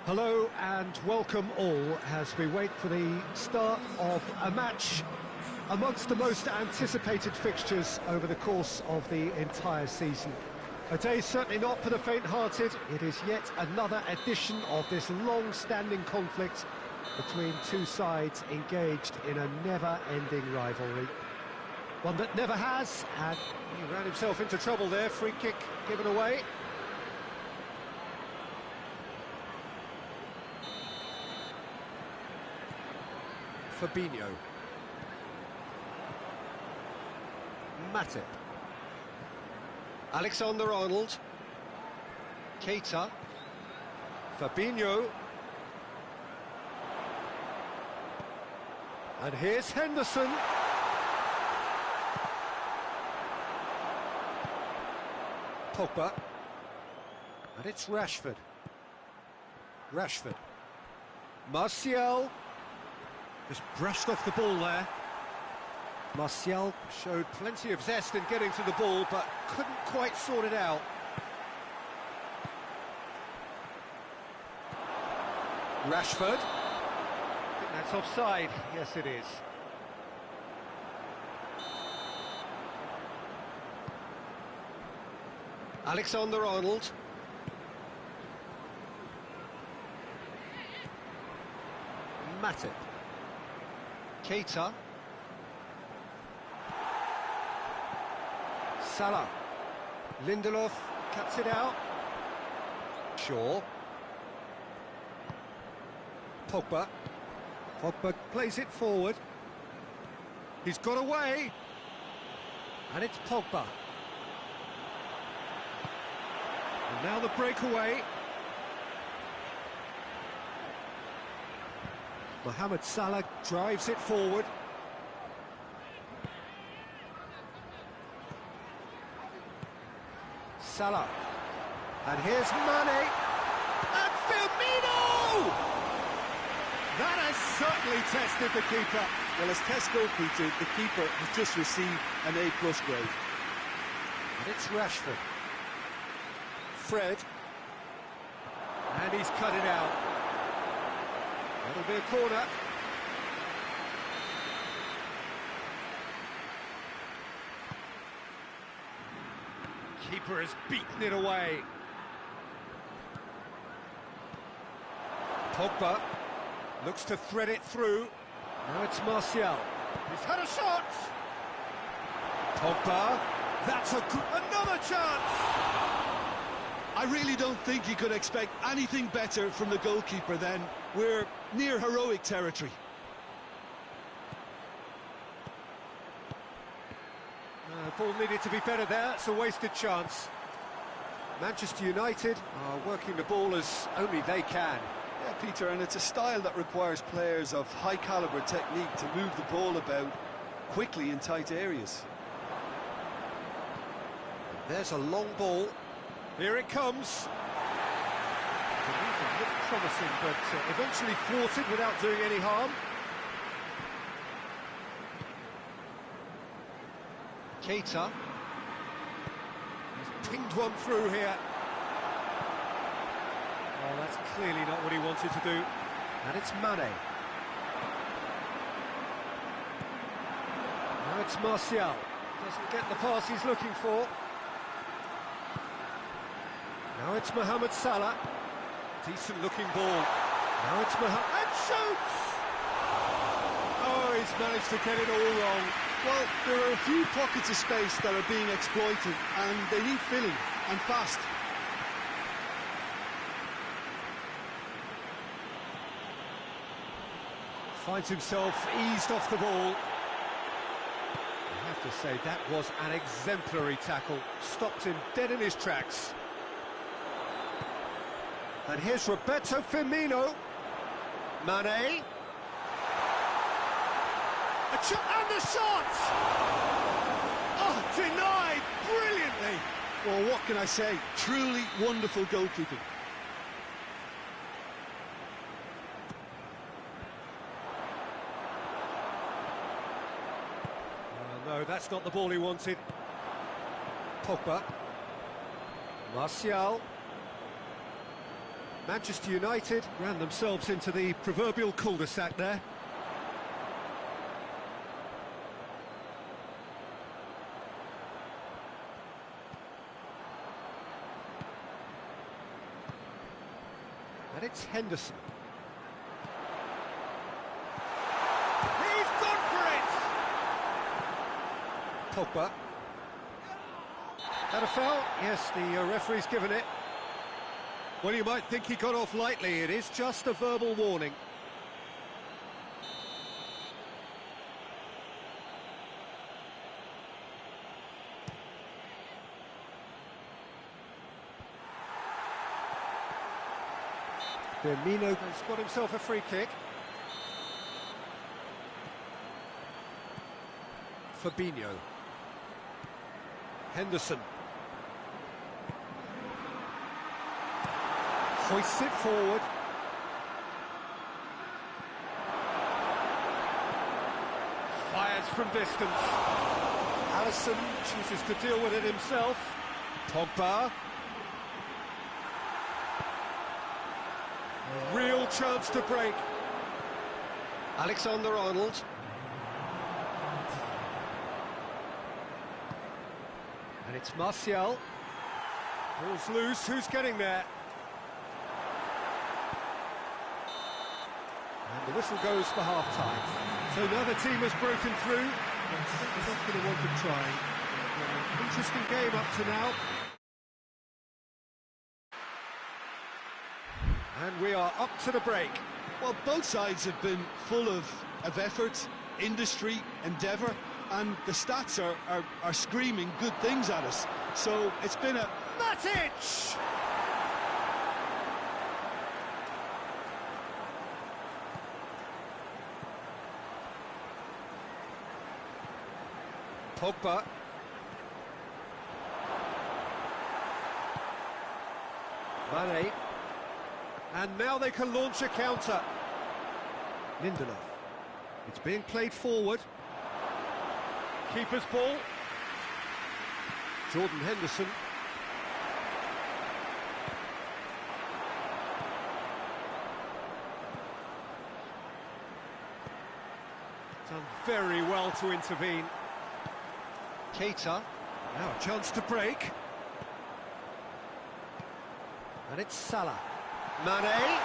Hello and welcome all as we wait for the start of a match amongst the most anticipated fixtures over the course of the entire season. A day certainly not for the faint-hearted. It is yet another edition of this long-standing conflict between two sides engaged in a never-ending rivalry. One that never has, and he ran himself into trouble there. Free kick given away. Fabinho. Matip. Alexander-Arnold. Keita. Fabinho. And here's Henderson. Pogba. And it's Rashford. Martial. Just brushed off the ball there. Martial showed plenty of zest in getting to the ball, but couldn't quite sort it out. Rashford. I think that's offside. Yes, it is. Alexander-Arnold. Matip. Keita. Salah. Lindelof cuts it out. Shaw. Pogba. Pogba plays it forward. He's got away. And it's Pogba. And now the breakaway. Mohamed Salah drives it forward. Salah. And here's Mane. And Firmino! That has certainly tested the keeper. Well, as test goalkeeper, the keeper has just received an A+ grade. And it's Rashford. Fred. And he's cut it out. That'll be a corner. Keeper has beaten it away. Pogba looks to thread it through. Now it's Martial. He's had a shot. Pogba. That's another chance. I really don't think you could expect anything better from the goalkeeper then. We're near heroic territory. Ball needed to be better there. It's a wasted chance. Manchester United are working the ball as only they can. Yeah, Peter, and it's a style that requires players of high-caliber technique to move the ball about quickly in tight areas. There's a long ball. Here it comes. It looked promising, but eventually thwarted without doing any harm. Keita. He's pinged one through here. Oh, that's clearly not what he wanted to do. And it's Mane. Now it's Martial. Doesn't get the pass he's looking for. Now it's Mohamed Salah. Decent looking ball. Now it's Mohamed... And shoots! Oh, he's managed to get it all wrong. Well, there are a few pockets of space that are being exploited, and they need filling, and fast. Finds himself eased off the ball. I have to say, that was an exemplary tackle. Stopped him dead in his tracks. And here's Roberto Firmino. Mane. And the shot! Oh, denied brilliantly. Well, what can I say? Truly wonderful goalkeeping. No, that's not the ball he wanted. Pogba. Martial. Manchester United ran themselves into the proverbial cul-de-sac there. And it's Henderson. He's gone for it! Pogba. That a foul? Yes, the referee's given it. Well, you might think he got off lightly. It is just a verbal warning. Firmino has got himself a free kick. Fabinho. Henderson. Hoists it forward. Fires from distance. Alisson chooses to deal with it himself. Pogba. A real chance to break. Alexander-Arnold. And it's Martial. Ball's loose, who's getting there? And the whistle goes for half-time. So now the team has broken through. They're not going to want to try. An interesting game up to now. And we are up to the break. Well, both sides have been full of effort, industry, endeavour, and the stats are screaming good things at us. So it's been a... Matic! Pogba. Mane. And now they can launch a counter. Lindelof. It's being played forward. Keeper's ball. Jordan Henderson. Done very well to intervene. Keita. Now a chance to break. And it's Salah. Mane.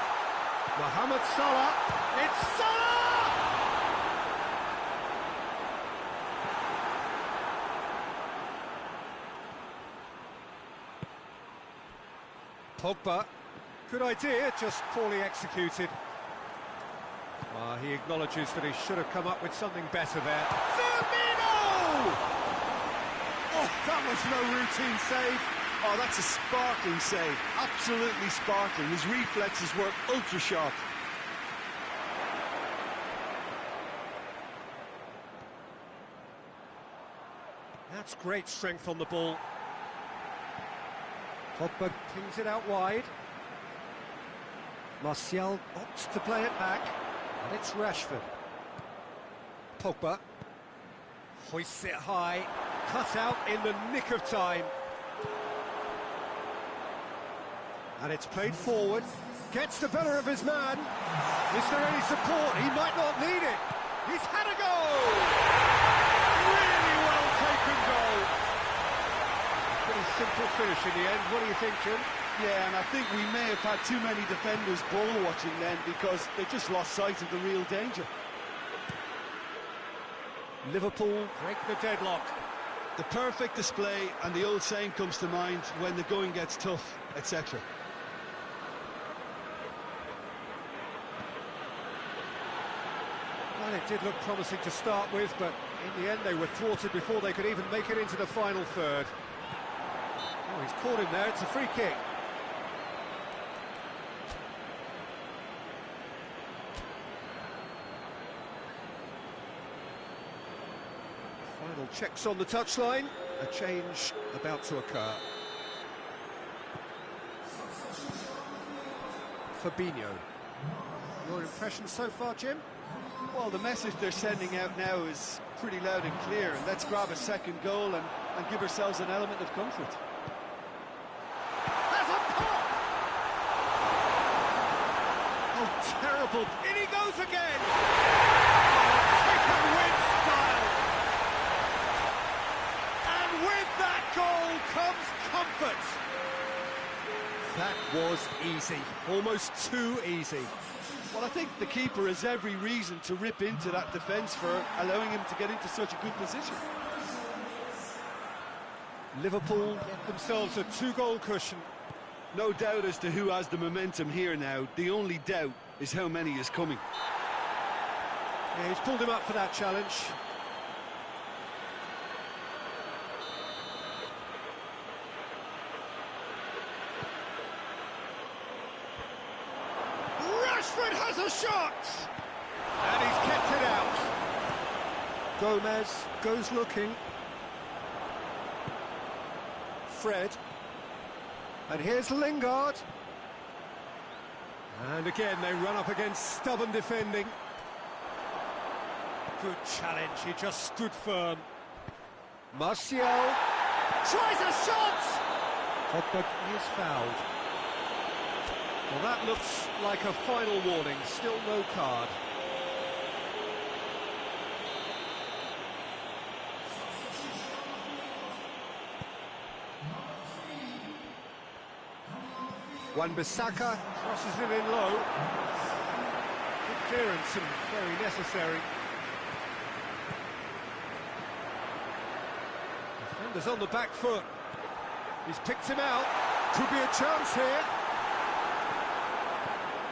Mohamed Salah. It's Salah! Pogba. Good idea, just poorly executed. He acknowledges that he should have come up with something better there. Firmino! Oh, that was no routine save. Oh, that's a sparkling save. Absolutely sparkling. His reflexes were ultra-sharp. That's great strength on the ball. Pogba pings it out wide. Martial opts to play it back. And it's Rashford. Pogba. Hoists it high. Cut out in the nick of time. And it's played forward. Gets the better of his man. Is there any support? He might not need it. He's had a goal! Really well taken goal. Pretty simple finish in the end. What do you think, Jim? Yeah, and I think we may have had too many defenders ball watching then because they just lost sight of the real danger. Liverpool break the deadlock. The perfect display, and the old saying comes to mind, when the going gets tough, etc. Well, it did look promising to start with, but in the end they were thwarted before they could even make it into the final third. Oh, he's caught him there, it's a free kick. Final checks on the touchline, a change about to occur. Fabinho. Your impression so far, Jim? Well, the message they're sending out now is pretty loud and clear. And let's grab a second goal and give ourselves an element of comfort. That's a pop! Oh, terrible. In he goes again! Taken with style! And with that goal comes comfort. That was easy, almost too easy. Well, I think the keeper has every reason to rip into that defence for allowing him to get into such a good position. Liverpool get themselves a 2-goal cushion. No doubt as to who has the momentum here now. The only doubt is how many is coming. Yeah, he's pulled him up for that challenge. Rashford has a shot! And he's kept it out. Gomez goes looking. Fred. And here's Lingard. And again, they run up against stubborn defending. Good challenge, he just stood firm. Martial tries a shot! Pogba is fouled. Well, that looks like a final warning, still no card. Wan-Bissaka crosses it in low. Good clearance and very necessary. Defender's on the back foot. He's picked him out. Could be a chance here.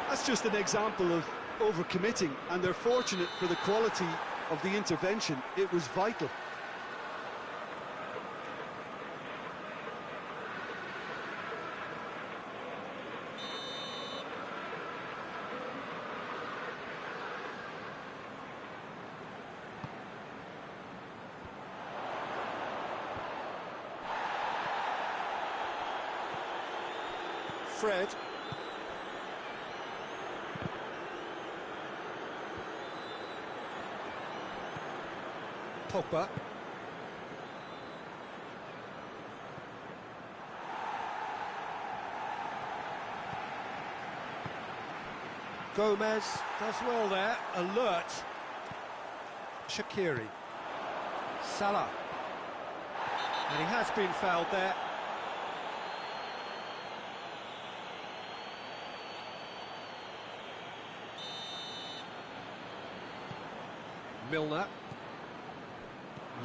That's just an example of overcommitting, and they're fortunate for the quality of the intervention. It was vital. Fred. Pogba. Gomez does well there, alert. Shaqiri. Salah. And he has been fouled there. Milner.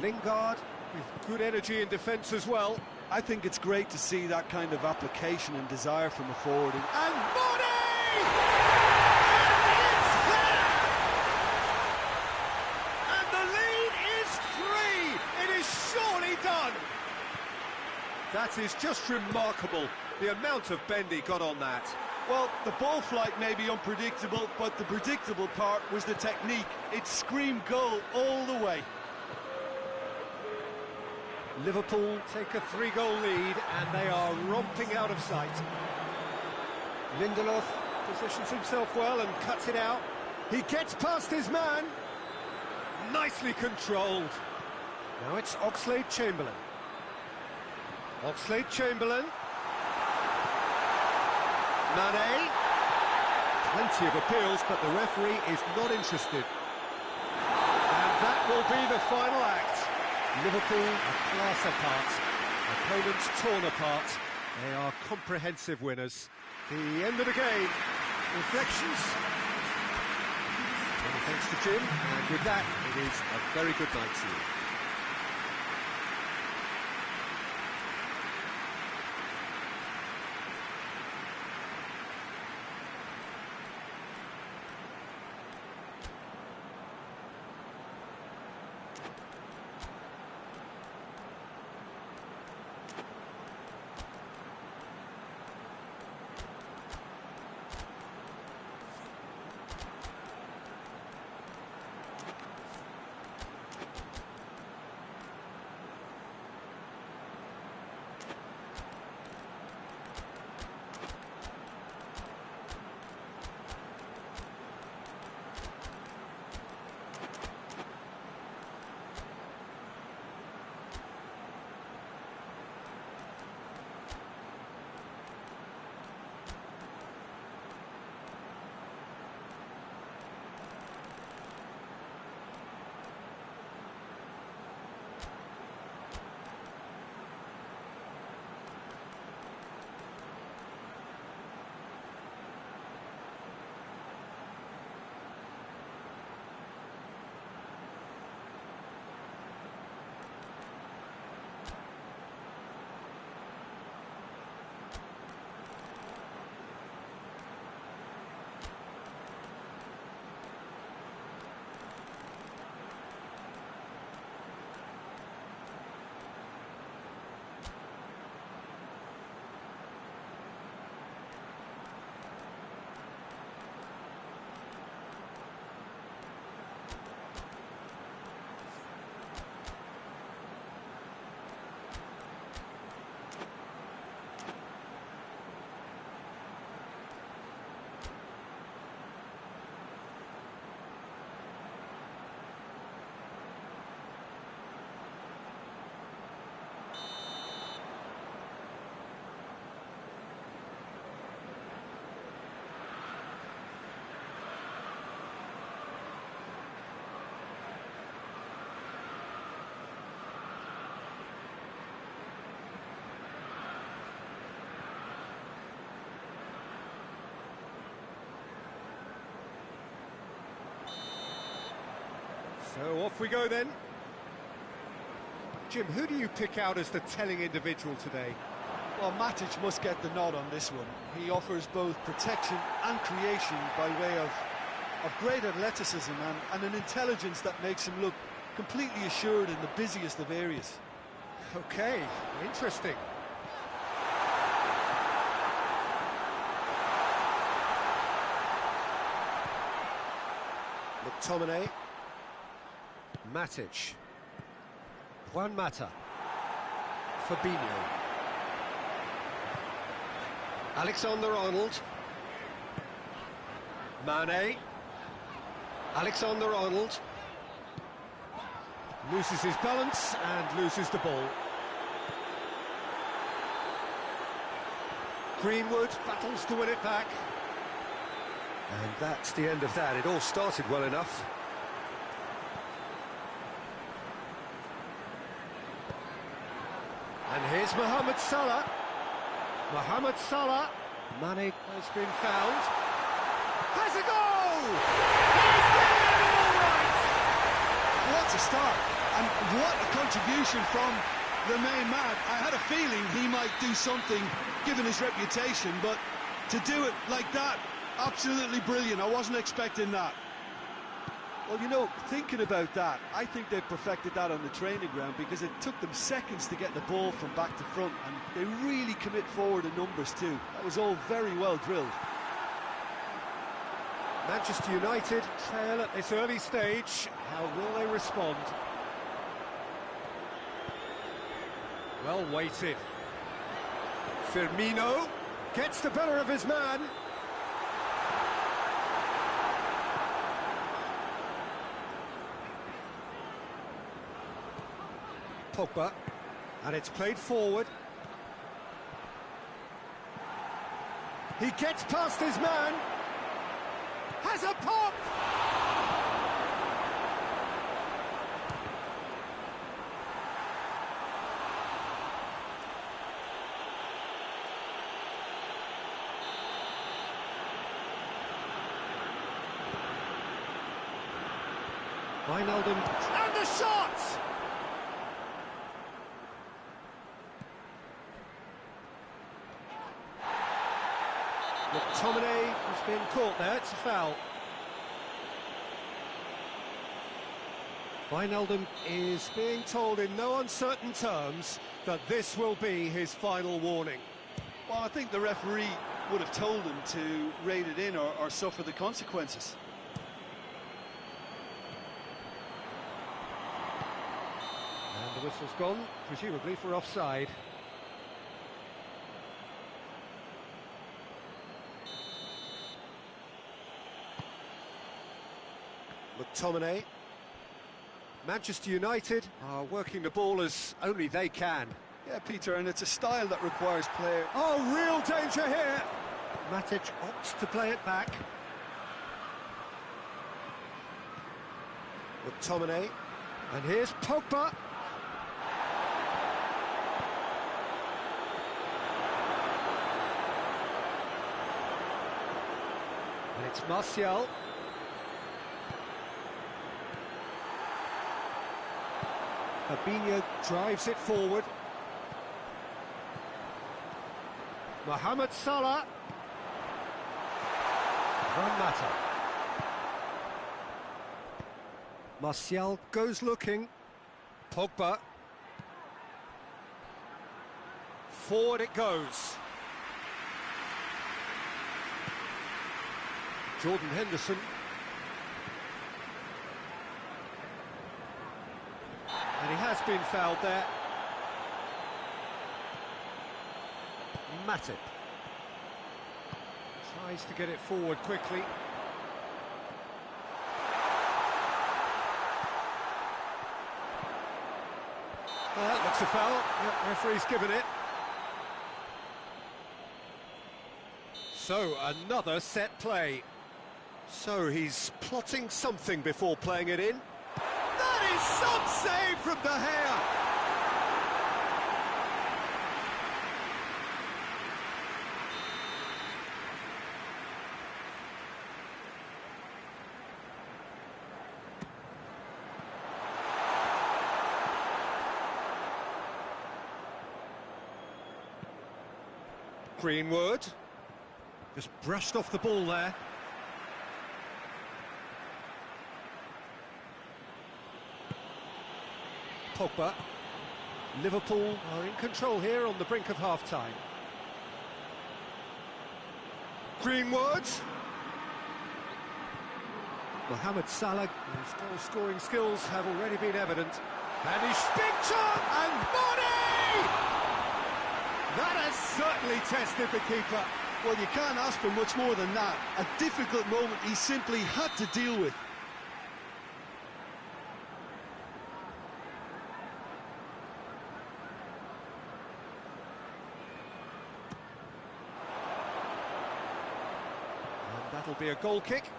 Lingard with good energy in defence as well. I think it's great to see that kind of application and desire from a forward. And Money! And it's there! And the lead is 3! It is surely done! That is just remarkable, the amount of bend he got on that. Well, the ball flight may be unpredictable, but the predictable part was the technique. It screamed goal all the way. Liverpool take a 3-goal lead and they are romping out of sight. Lindelof positions himself well and cuts it out. He gets past his man. Nicely controlled. Now it's Oxlade-Chamberlain. Oxlade-Chamberlain. Mane. Plenty of appeals, but the referee is not interested. And that will be the final act. Liverpool a class apart, opponents torn apart. They are comprehensive winners. The end of the game. Reflections? Many thanks to Jim, and with that, it is a very good night to you. So off we go then. Jim, who do you pick out as the telling individual today? Well, Matic must get the nod on this one. He offers both protection and creation by way of great athleticism and an intelligence that makes him look completely assured in the busiest of areas. Okay, interesting. McTominay. Matic. Juan Mata. Fabinho. Alexander-Arnold. Mane. Alexander-Arnold. Loses his balance and loses the ball. Greenwood battles to win it back. And that's the end of that. It all started well enough. And here's Mohamed Salah. Mohamed Salah. Mane has been found. Has a goal! He's getting it all right! What a start, and what a contribution from the main man. I had a feeling he might do something, given his reputation, but to do it like that, absolutely brilliant. I wasn't expecting that. Well, you know, thinking about that, I think they've perfected that on the training ground, because it took them seconds to get the ball from back to front, and they really commit forward in numbers too. That was all very well drilled. Manchester United trail at this early stage. How will they respond? Well weighted. Firmino gets the better of his man. Pogba, and it's played forward. He gets past his man. Has a pop! Wijnaldum, and the shot! McTominay has been caught there, it's a foul. Wijnaldum is being told in no uncertain terms that this will be his final warning. Well, I think the referee would have told him to rate it in or suffer the consequences. And the whistle's gone, presumably for offside. McTominay. Manchester United are working the ball as only they can. Yeah, Peter, and it's a style that requires player. Oh, real danger here! Matic opts to play it back. McTominay. And here's Pogba. And it's Martial. Fabinho drives it forward. Mohamed Salah. Juan Mata. Martial goes looking. Pogba. Forward it goes. Jordan Henderson. And he has been fouled there. Matip tries to get it forward quickly. Well, that looks a foul. Yep, referee's given it. So, another set play. So, he's plotting something before playing it in. That is some save from De Gea! Greenwood. Just brushed off the ball there. Pogba. Liverpool are in control here on the brink of half-time. Greenwood. Mohamed Salah, whose goal-scoring skills have already been evident. And he's big shot, and Mane! That has certainly tested the keeper. Well, you can't ask for much more than that. A difficult moment he simply had to deal with. And that'll be a goal kick.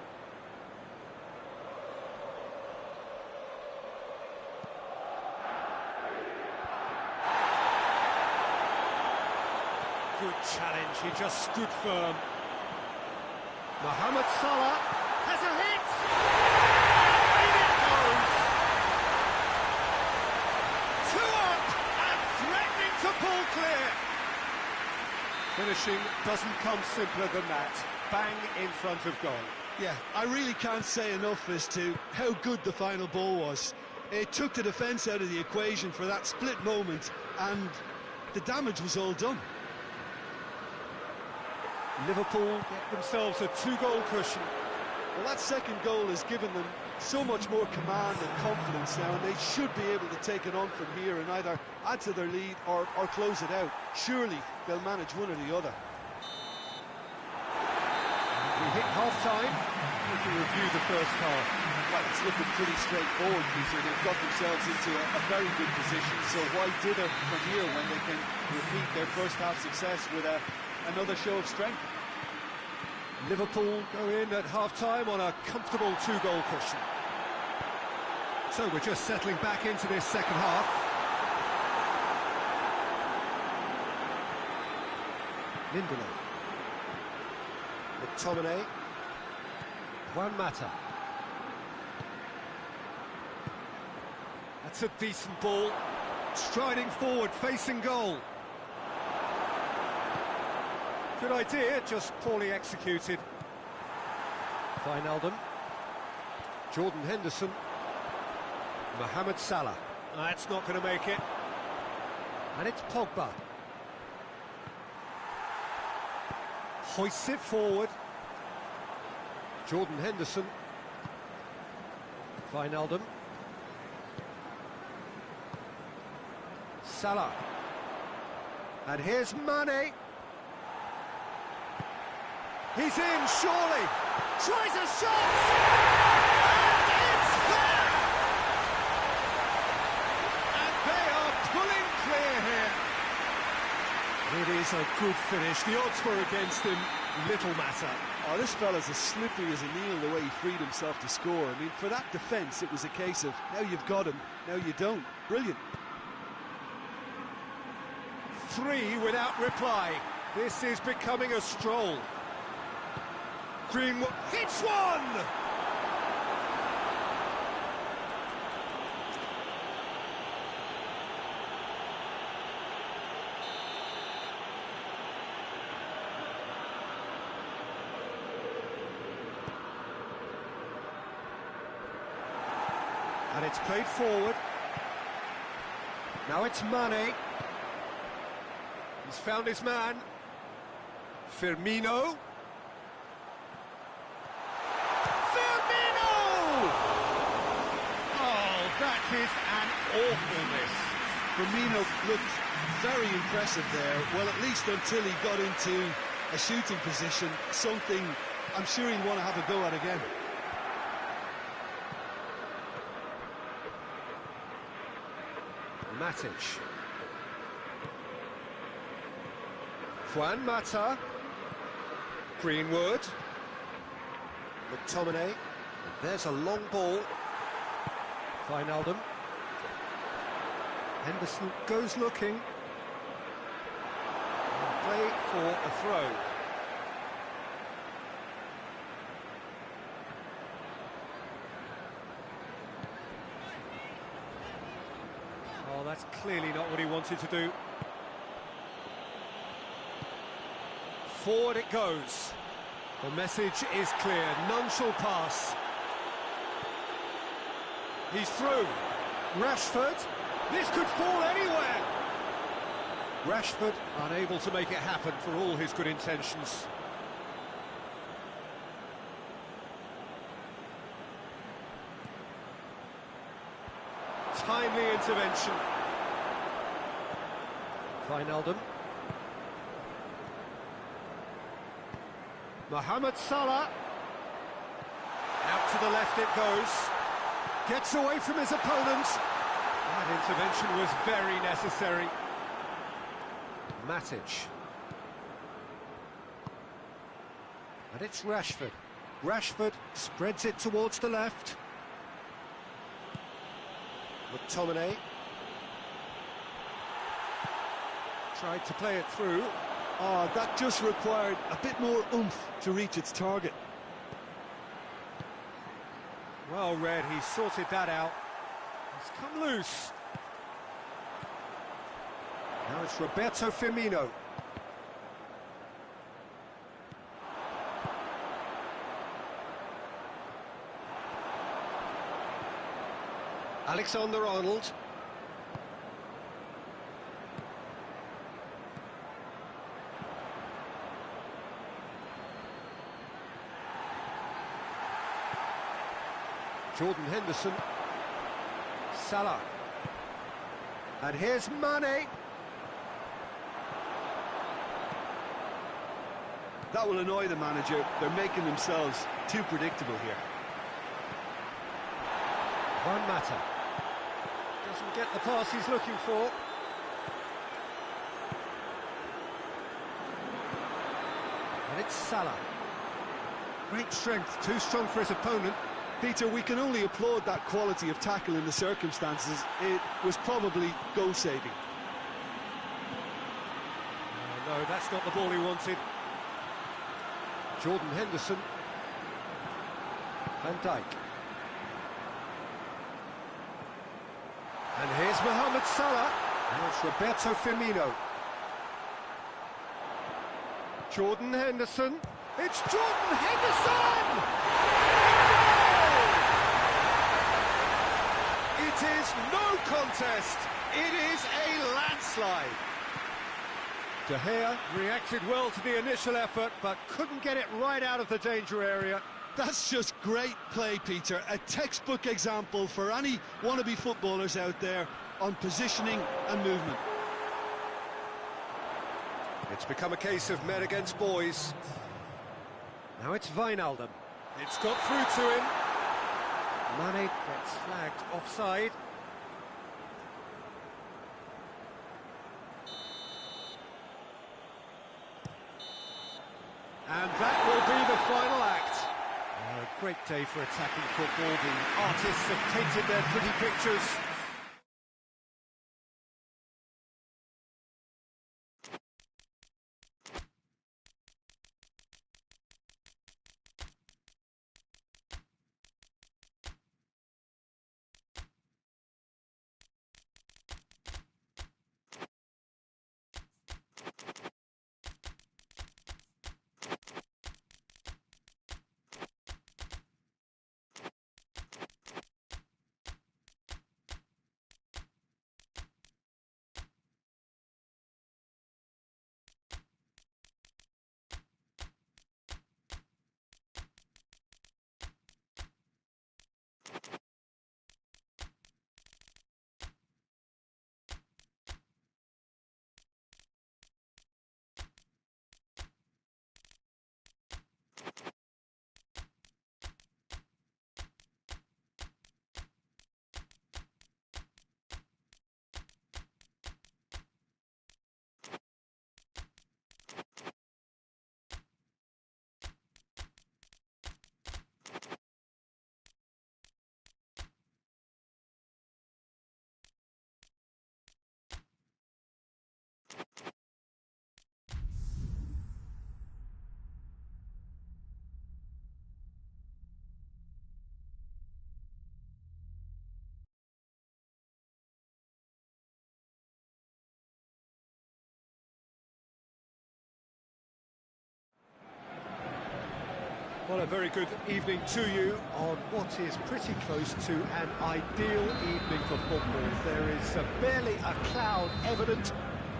Good challenge, he just stood firm. Mohamed Salah has a hit! In it goes! Two up and threatening to pull clear! Finishing doesn't come simpler than that. Bang in front of goal. Yeah, I really can't say enough as to how good the final ball was. It took the defence out of the equation for that split moment, and the damage was all done. Liverpool get themselves a two-goal cushion. Well, that second goal has given them so much more command and confidence now, and they should be able to take it on from here and either add to their lead or close it out. Surely they'll manage one or the other. We hit half-time. We can review the first half. Well, it's looking pretty straightforward, Peter. They've got themselves into a very good position, so why dither from here when they can repeat their first half success with another show of strength? Liverpool go in at half-time on a comfortable two-goal cushion. So we're just settling back into this second half. Lindelof. McTominay. Juan Mata. That's a decent ball. Striding forward, facing goal. Good idea, just poorly executed. Wijnaldum. Jordan Henderson. Mohamed Salah. That's not going to make it. And it's Pogba. Hoists it forward. Jordan Henderson. Wijnaldum. Salah. And here's Mane. He's in, surely. Tries a shot! And it's there! And they are pulling clear here. It is a good finish. The odds were against him. Little matter. Oh, this fella's as slippery as a needle the way he freed himself to score. I mean, for that defence, it was a case of, now you've got him, now you don't. Brilliant. 3 without reply. This is becoming a stroll. Greenwood hits one! And it's played forward. Now it's Mane. He's found his man. Firmino. That is an awful miss. Firmino looked very impressive there, well, at least until he got into a shooting position, something I'm sure he'll want to have a go at again. Matic. Juan Mata. Greenwood. McTominay. There's a long ball. Wijnaldum. Henderson goes looking. Play for a throw. Oh, that's clearly not what he wanted to do. Forward it goes. The message is clear, none shall pass. He's through. Rashford, this could fall anywhere. Rashford unable to make it happen for all his good intentions. Timely intervention. Wijnaldum. Mohamed Salah. Out to the left it goes. Gets away from his opponent. That intervention was very necessary. Matic. And it's Rashford. Rashford spreads it towards the left. McTominay. Tried to play it through. Oh, that just required a bit more oomph to reach its target. Well read, he sorted that out. He's come loose. Now it's Roberto Firmino. Alexander-Arnold. Jordan Henderson. Salah. And here's Mane. That will annoy the manager. They're making themselves too predictable here. Juan Mata. Doesn't get the pass he's looking for. And it's Salah. Great strength, too strong for his opponent. Peter, we can only applaud that quality of tackle in the circumstances. It was probably goal-saving. No, that's not the ball he wanted. Jordan Henderson. Van Dijk. And here's Mohamed Salah. Now it's Roberto Firmino. Jordan Henderson. It's Jordan Henderson! It is no contest. It is a landslide. De Gea reacted well to the initial effort, but couldn't get it right out of the danger area. That's just great play, Peter. A textbook example for any wannabe footballers out there on positioning and movement. It's become a case of men against boys. Now it's Wijnaldum. It's got through to him. Mane gets flagged offside. And that will be the final act. A great day for attacking football. The artists have painted their pretty pictures. Well, a very good evening to you on what is pretty close to an ideal evening for football. There is barely a cloud evident.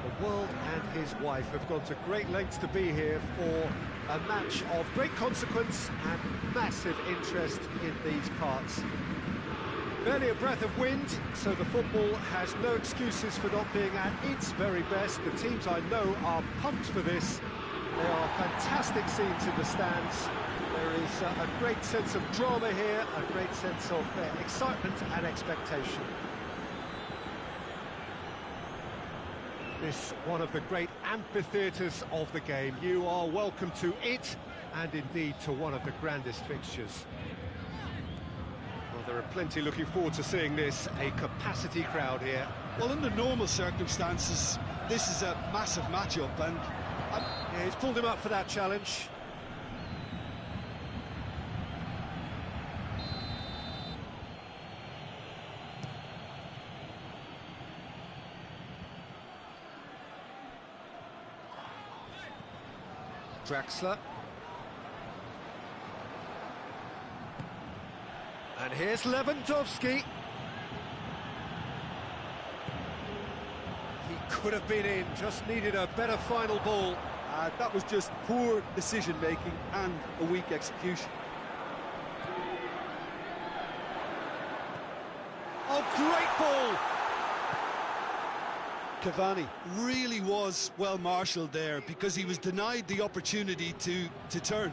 The world and his wife have gone to great lengths to be here for a match of great consequence and massive interest in these parts. Barely a breath of wind, so the football has no excuses for not being at its very best. The teams I know are pumped for this. There are fantastic scenes in the stands. There is a great sense of drama here, a great sense of excitement and expectation. This one of the great amphitheatres of the game. You are welcome to it, and indeed to one of the grandest fixtures. Well, there are plenty looking forward to seeing this, a capacity crowd here. Well, under normal circumstances, this is a massive matchup, and yeah, he's pulled him up for that challenge. Draxler. And here's Lewandowski. He could have been in, just needed a better final ball. That was just poor decision-making and a weak execution. Oh, great ball! Cavani really was well marshalled there because he was denied the opportunity to turn.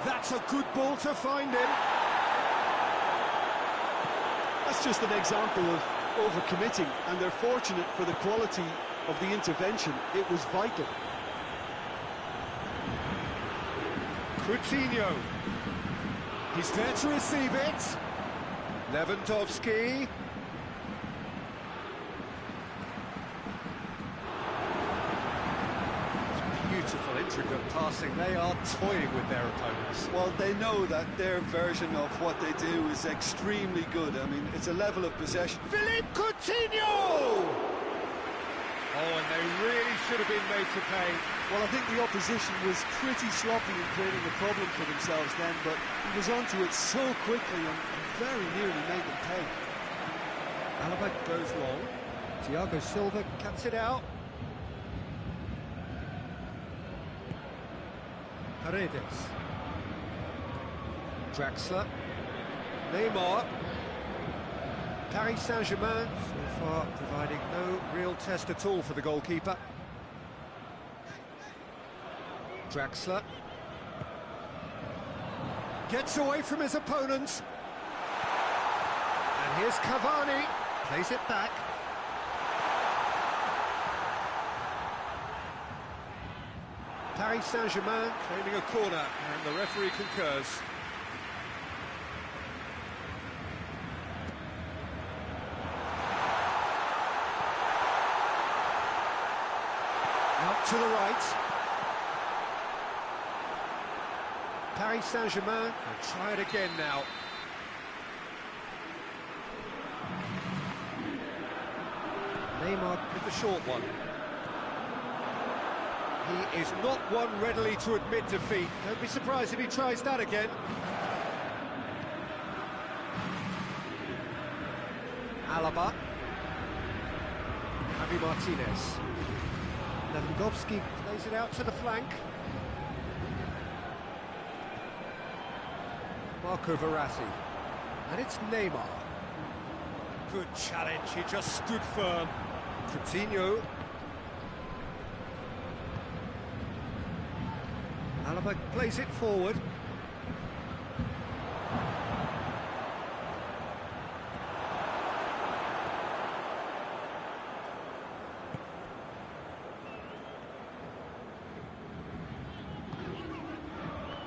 That's a good ball to find him. That's just an example of overcommitting, and they're fortunate for the quality of the intervention. It was vital. Coutinho. He's there to receive it. Lewandowski. Beautiful, intricate passing. They are toying with their opponents. Well, they know that their version of what they do is extremely good. I mean, it's a level of possession. Philippe Coutinho! Oh, and they really should have been made to pay. Well, I think the opposition was pretty sloppy in creating a problem for themselves then, but he was onto it so quickly and very nearly made them pay. Alaba goes long. Thiago Silva cuts it out. Paredes. Draxler. Neymar. Paris Saint-Germain, so far providing no real test at all for the goalkeeper. Draxler. Gets away from his opponents. And here's Cavani. Plays it back. Paris Saint-Germain claiming a corner, and the referee concurs. Out to the right. Paris Saint-Germain will try it again now. Neymar with the short one. He is not one readily to admit defeat. Don't be surprised if he tries that again. Alaba. Javi Martinez. Lewandowski plays it out to the flank. Marco Verratti. And it's Neymar. Good challenge, he just stood firm. Coutinho. Alaba plays it forward.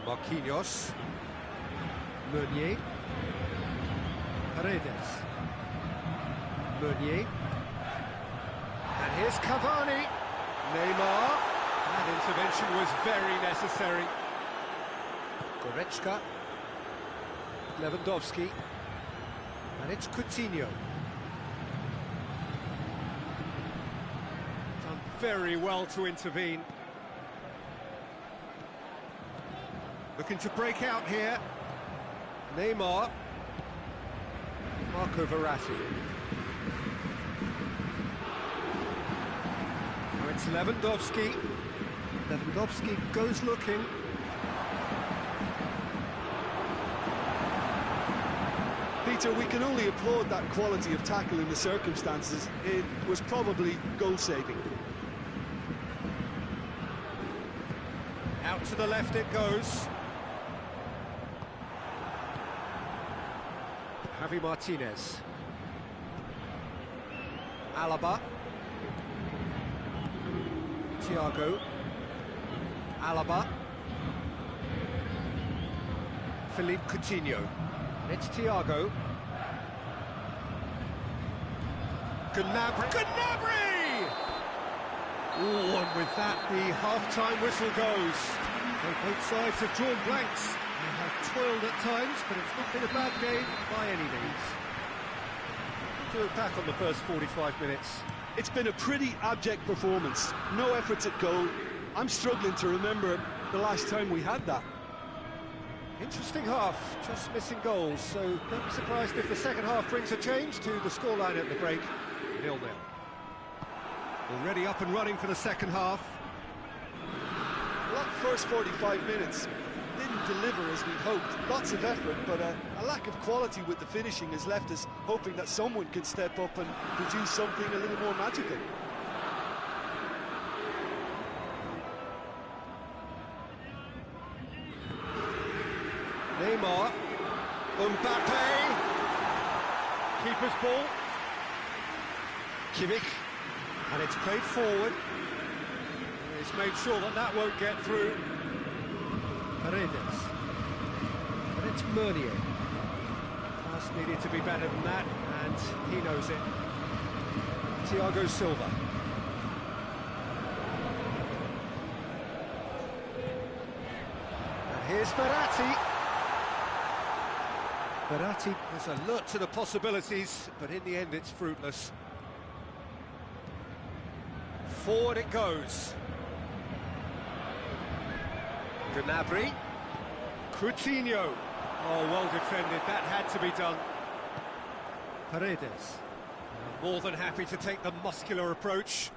Marquinhos. Meunier. Paredes. Meunier. And here's Cavani. Neymar. That intervention was very necessary. Goretzka. Lewandowski. And it's Coutinho. Done very well to intervene. Looking to break out here. Neymar. Marco Verratti. Now it's Lewandowski. Lewandowski goes looking. Peter, we can only applaud that quality of tackle in the circumstances. It was probably goal-saving. Out to the left it goes. Javi Martinez. Alaba. Thiago. Alaba. Philippe Coutinho. And it's Thiago. Gnabry! Oh, and with that, the half-time whistle goes. So both sides have drawn blanks. They have toiled at times, but it's not been a bad game by any means. To look back on the first 45 minutes. It's been a pretty abject performance. No efforts at goal. I'm struggling to remember the last time we had that. Interesting half, just missing goals, so don't be surprised if the second half brings a change to the scoreline at the break. 0-0. Already up and running for the second half. Well, that first 45 minutes didn't deliver as we'd hoped. Lots of effort, but a lack of quality with the finishing has left us hoping that someone can step up and produce something a little more magical. Neymar, Mbappe, keeper's ball, Kimmich, and it's played forward. He's made sure that that won't get through. Paredes, but it's Meunier. Pass needed to be better than that, and he knows it. Thiago Silva. And here's Verratti. Verratti was alert to the possibilities, but in the end it's fruitless. Forward it goes. Gnabry. Coutinho. Oh, well defended, that had to be done. Paredes. More than happy to take the muscular approach.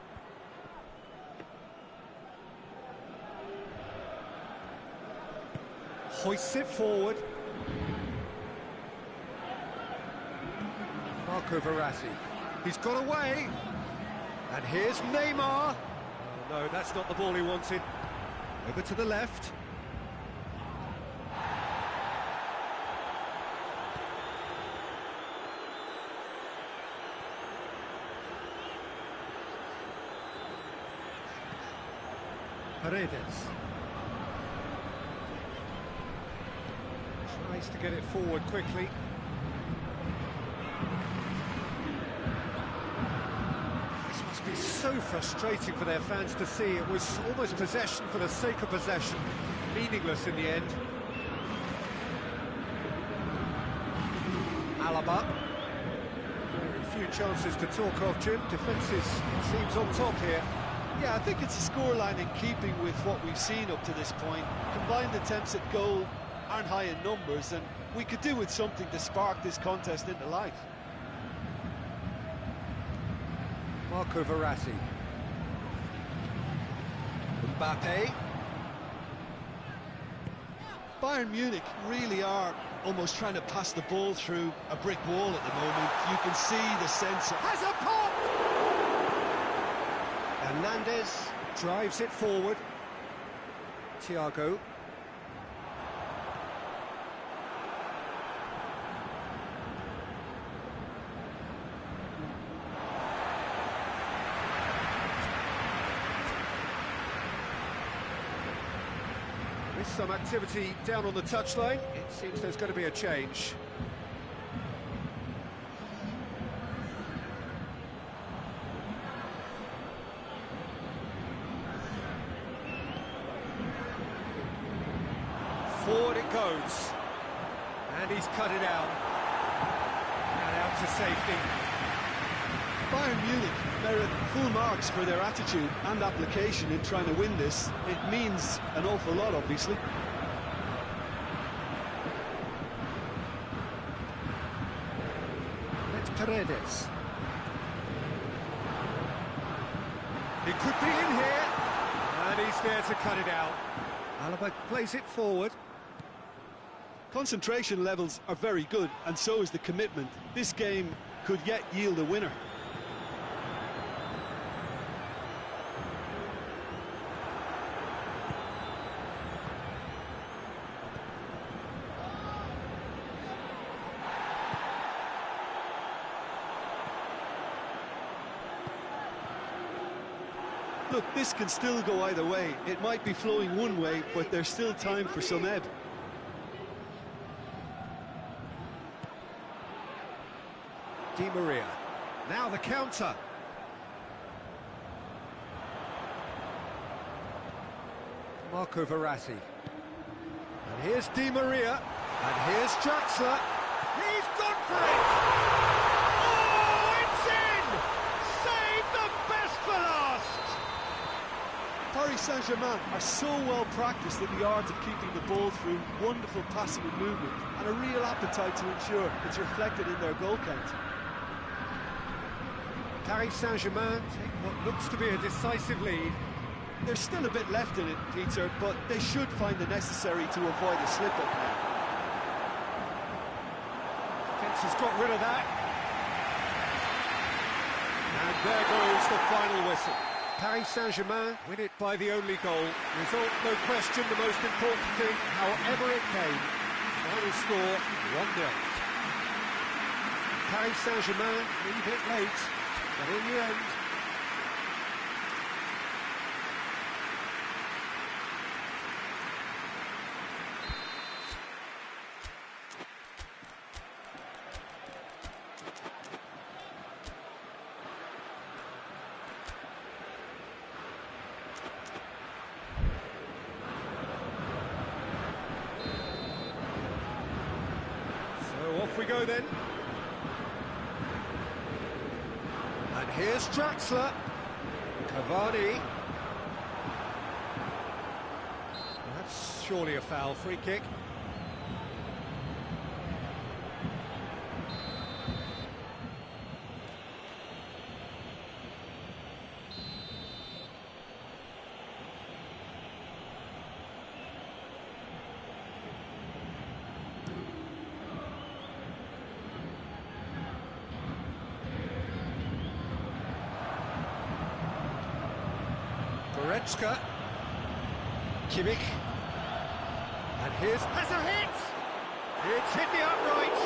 Hoists it forward. Marco Verratti. He's got away. And here's Neymar. Oh, no, that's not the ball he wanted. Over to the left. Paredes. Tries to get it forward quickly. This must be so frustrating for their fans to see. It was almost possession for the sake of possession. Meaningless in the end. Alaba. Very few chances to talk of, Jim. Defence is, it seems, on top here. Yeah, I think it's a scoreline in keeping with what we've seen up to this point. Combined attempts at goal aren't high in numbers, and we could do with something to spark this contest into life. Marco Verratti. Mbappe. Bayern Munich really are almost trying to pass the ball through a brick wall at the moment. You can see the sense of... Has a pop! Hernandez drives it forward. Thiago. With some activity down on the touchline, it seems there's going to be a change. Forward it goes, and he's cut it out, and out to safety. Bayern Munich merit full marks for their attitude and application in trying to win this. It means an awful lot, obviously. Paredes. He could be in here, and he's there to cut it out. Alaba plays it forward. Concentration levels are very good, and so is the commitment. This game could yet yield a winner. Look, this can still go either way. It might be flowing one way, but there's still time for some ebb. Di Maria. Now the counter. Marco Verratti. And here's Di Maria. And here's Draxler. He's gone for it! Oh, it's in! Save the best for last! Paris Saint-Germain are so well practiced in the art of keeping the ball through wonderful passing and movement, and a real appetite to ensure it's reflected in their goal count. Paris Saint-Germain take what looks to be a decisive lead. There's still a bit left in it, Peter, but they should find the necessary to avoid a slip-up now. Fence has got rid of that. And there goes the final whistle. Paris Saint-Germain win it by the only goal. Result, no question, the most important thing, however it came. Final score, 1-0. Paris Saint-Germain, a little bit late, but in the end... Off we go then. And here's Draxler. Cavani. That's surely a foul, free kick. Goretzka. Kimmich. And here's... has a hit! It's hit the upright.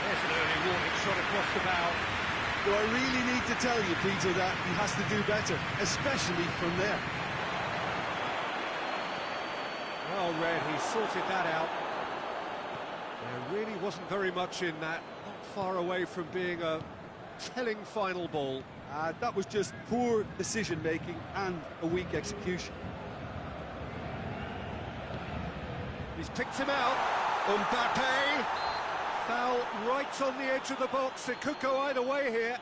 There's an early warning shot across the bow. Do I really need to tell you, Peter, that he has to do better, especially from there? Well read, he sorted that out. There really wasn't very much in that. Not far away from being a telling final ball. That was just poor decision-making and a weak execution. He's picked him out. Mbappe. Foul right on the edge of the box. It could go either way here.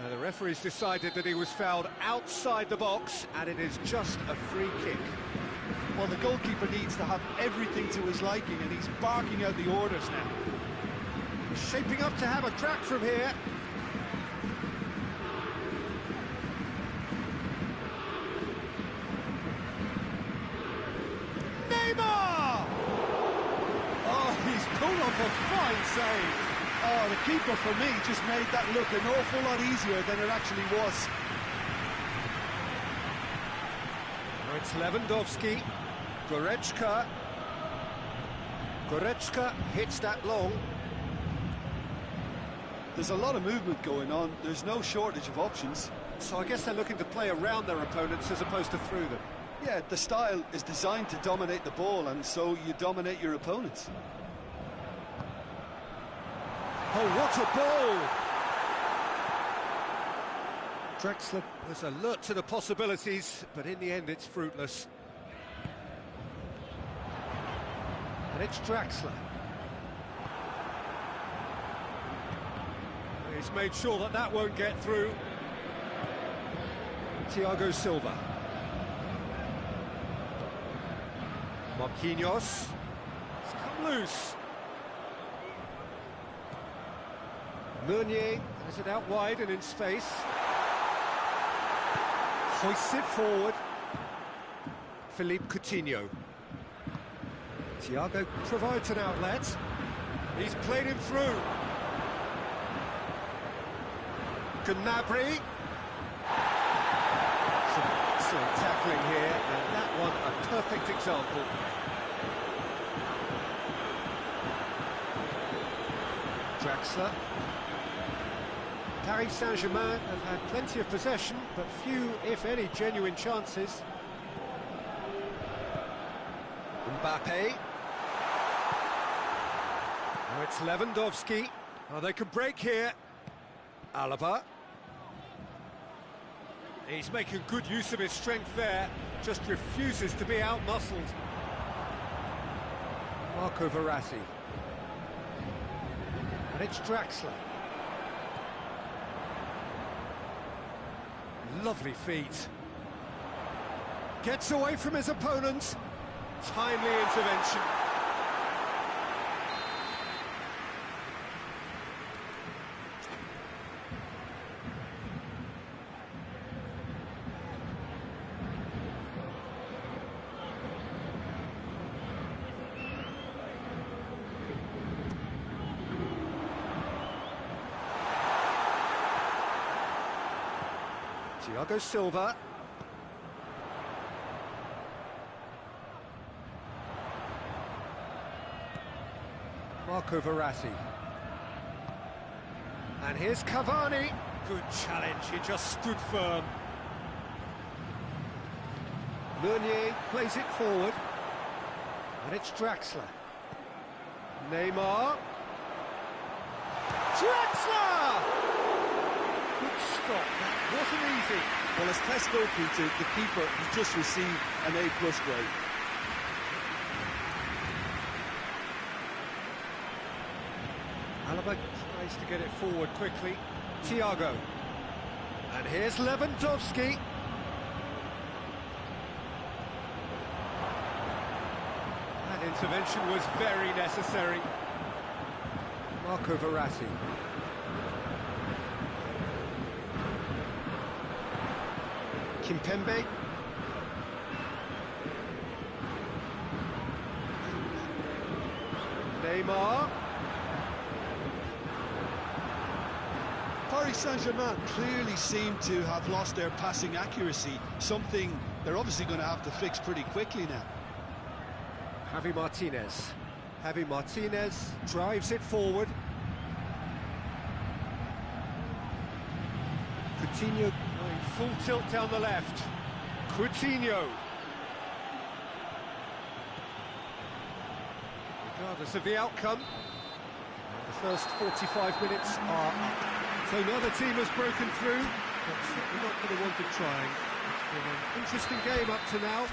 The referee's decided that he was fouled outside the box, and it is just a free kick. Well, the goalkeeper needs to have everything to his liking, and he's barking out the orders now. He's shaping up to have a crack from here. Pulled off a fine save. Oh, the keeper, for me, just made that look an awful lot easier than it actually was. Now it's Lewandowski. Goretzka. Goretzka hits that long. There's a lot of movement going on. There's no shortage of options. So I guess they're looking to play around their opponents as opposed to through them. Yeah, the style is designed to dominate the ball, and so you dominate your opponents. Oh, what a ball! Draxler was alert to the possibilities, but in the end it's fruitless. And it's Draxler. He's made sure that that won't get through. Thiago Silva. Marquinhos. It's come loose. Meunier has it out wide and in space. Hoists it forward. Philippe Coutinho. Thiago provides an outlet. He's played him through. Gnabry. Some excellent tackling here, and that one a perfect example. Draxler. Paris Saint-Germain have had plenty of possession, but few, if any, genuine chances. Mbappe. Now it's Lewandowski. Oh, they can break here. Alaba. He's making good use of his strength there, just refuses to be out-muscled. Marco Verratti. And it's Draxler. Lovely feet. Gets away from his opponent. Timely intervention. Thiago Silva. Marco Verratti. And here's Cavani. Good challenge, he just stood firm. Meunier plays it forward. And it's Draxler. Neymar. Draxler! Good stop, that wasn't easy. Well, as test goalkeeper, the keeper has just received an A+ grade. Alaba tries to get it forward quickly. Thiago. And here's Lewandowski. That intervention was very necessary. Marco Verratti. Kimpembe. Neymar. Paris Saint-Germain clearly seem to have lost their passing accuracy, something they're obviously going to have to fix pretty quickly now. Javi Martinez. Javi Martinez drives it forward. Coutinho going full tilt down the left. Coutinho. Regardless of the outcome, the first 45 minutes are up. So another team has broken through, but certainly not for the want of trying. It's been an interesting game up to now,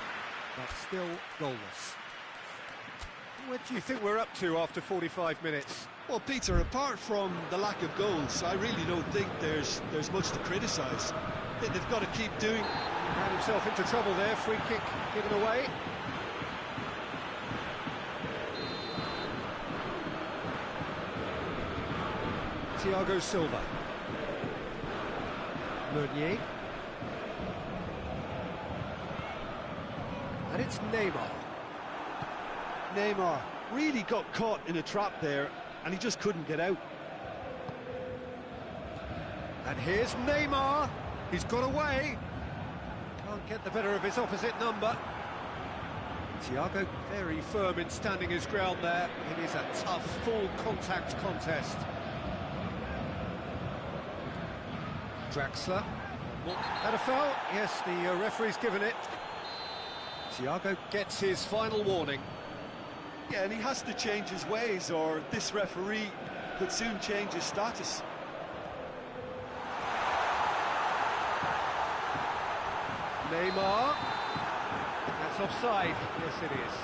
but still goalless. What do you think we're up to after 45 minutes? Well, Peter, apart from the lack of goals, I really don't think there's much to criticise. They've got to keep doing. He ran himself into trouble there, free kick given away. Thiago Silva. Meunier. And it's Neymar. Neymar really got caught in a trap there, and he just couldn't get out. And here's Neymar. He's got away. Can't get the better of his opposite number. Thiago very firm in standing his ground there. It is a tough, full contact contest. Draxler. Had a foul? Yes, the referee's given it. Thiago gets his final warning. Yeah, and he has to change his ways, or this referee could soon change his status. Neymar. That's offside. Yes, it is.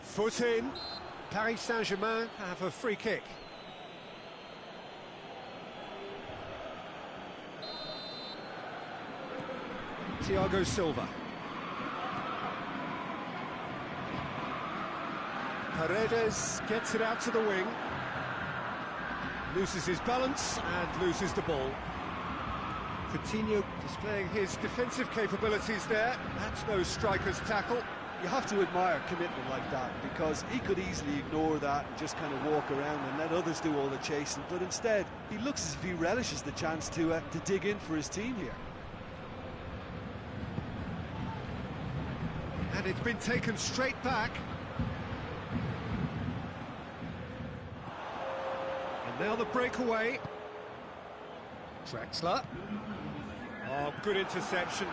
Foot in. Paris Saint-Germain have a free kick. Thiago Silva. Paredes gets it out to the wing. Loses his balance and loses the ball. Coutinho displaying his defensive capabilities there. That's no striker's tackle. You have to admire commitment like that, because he could easily ignore that and just kind of walk around and let others do all the chasing, but instead he looks as if he relishes the chance to dig in for his team here. And it's been taken straight back. And now the breakaway. Drexler. Oh, good interception.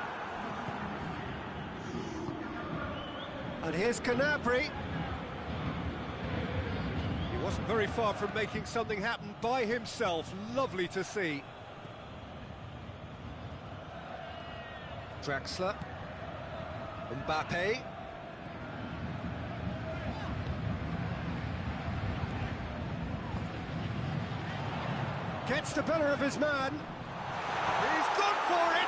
And here's Canabry. He wasn't very far from making something happen by himself. Lovely to see. Drexler. Mbappe. Gets the better of his man. He's gone for it!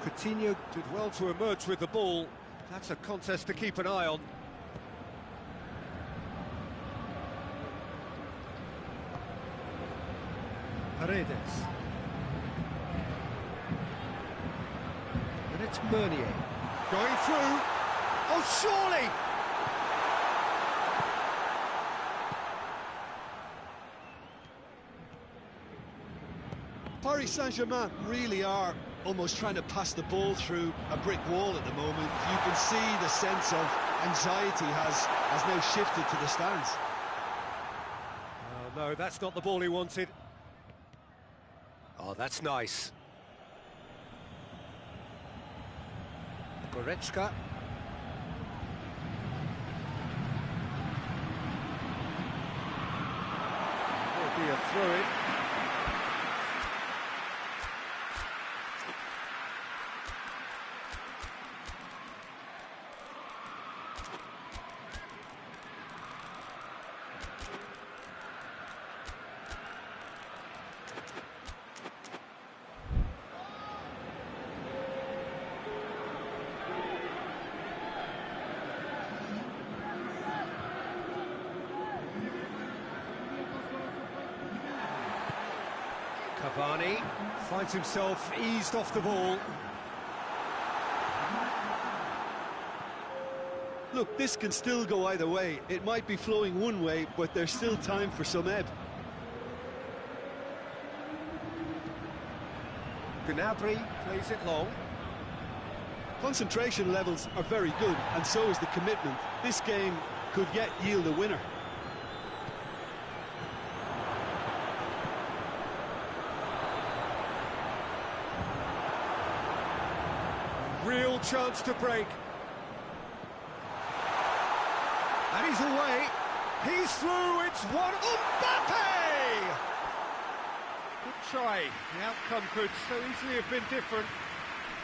Coutinho did well to emerge with the ball. That's a contest to keep an eye on. Paredes. And it's Meunier. Going through. Oh, surely! Paris Saint-Germain really are almost trying to pass the ball through a brick wall at the moment. You can see the sense of anxiety has now shifted to the stands. Oh, no, that's not the ball he wanted. Oh, that's nice. Goretzka. Will be a throw-in. Cavani finds himself eased off the ball. Look, this can still go either way. It might be flowing one way, but there's still time for some ebb. Gnabry plays it long. Concentration levels are very good, and so is the commitment. This game could yet yield a winner. Real chance to break. And he's away. He's through. It's one. Mbappe! Good try. The outcome could so easily have been different.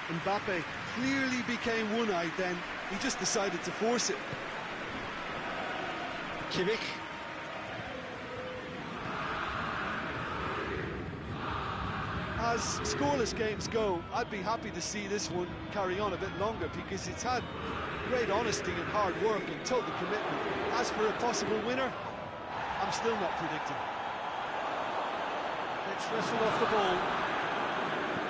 Mbappe clearly became one-eyed then. He just decided to force it. Kimmich. As scoreless games go, I'd be happy to see this one carry on a bit longer, because it's had great honesty and hard work and total commitment. As for a possible winner, I'm still not predicting. Let's wrestle off the ball.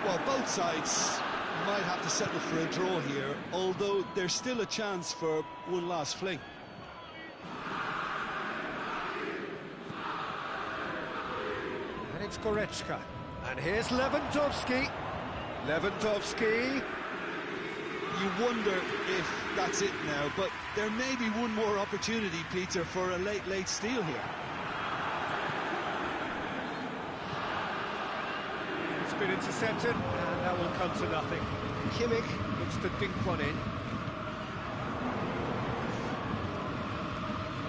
Well, both sides might have to settle for a draw here, although there's still a chance for one last fling. And it's Goretzka. And here's Lewandowski. Lewandowski. You wonder if that's it now, but there may be one more opportunity, Peter, for a late steal here. It's been intercepted, and that will come to nothing. Kimmich looks to dink one in.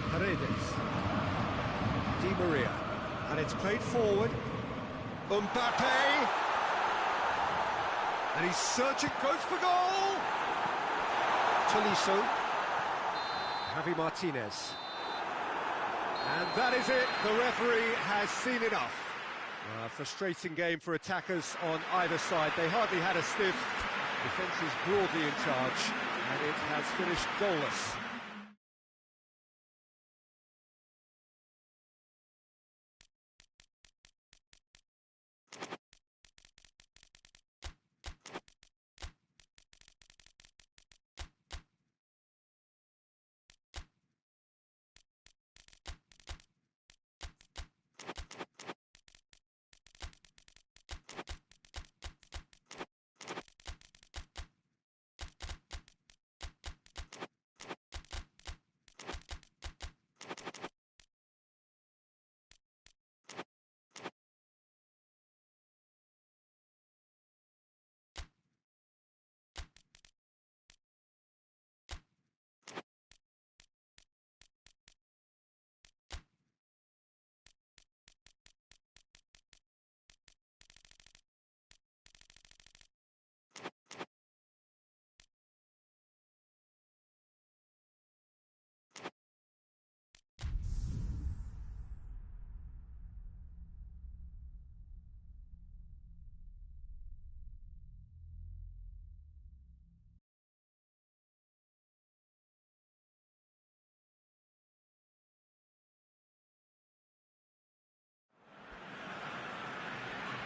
Paredes. Di Maria. And it's played forward. Mbappe! And he's searching, goes for goal! Tolisso. Javi Martinez. And that is it, the referee has seen enough. A frustrating game for attackers on either side. They hardly had a sniff. Defence is broadly in charge, and it has finished goalless.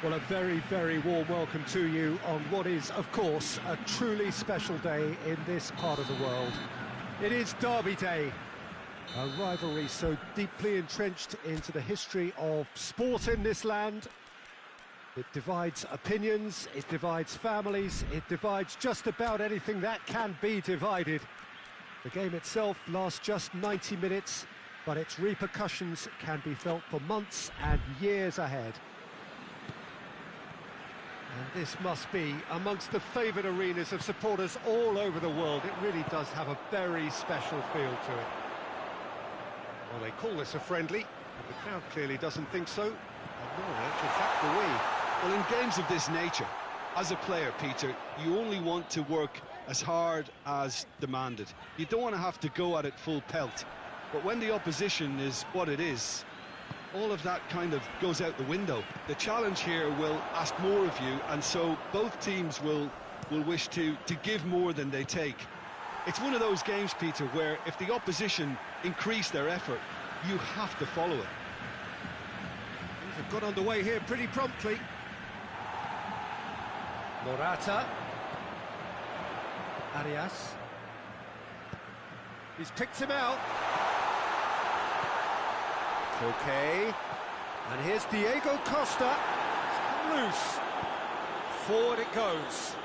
Well, a very, very warm welcome to you on what is, of course, a truly special day in this part of the world. It is Derby Day, a rivalry so deeply entrenched into the history of sport in this land. It divides opinions, it divides families, it divides just about anything that can be divided. The game itself lasts just 90 minutes, but its repercussions can be felt for months and years ahead. And this must be amongst the favoured arenas of supporters all over the world. It really does have a very special feel to it. Well, they call this a friendly, but the crowd clearly doesn't think so. And nor, in actual fact, do we. Well, in games of this nature, as a player, Peter, you only want to work as hard as demanded. You don't want to have to go at it full pelt. But when the opposition is what it is, all of that kind of goes out the window. The challenge here will ask more of you, and so both teams will wish to give more than they take. It's one of those games, Peter, where if the opposition increase their effort, you have to follow it. Things have got underway here pretty promptly. Morata. Arias. He's picked him out. Okay, and here's Diego Costa. It's come loose. Forward it goes.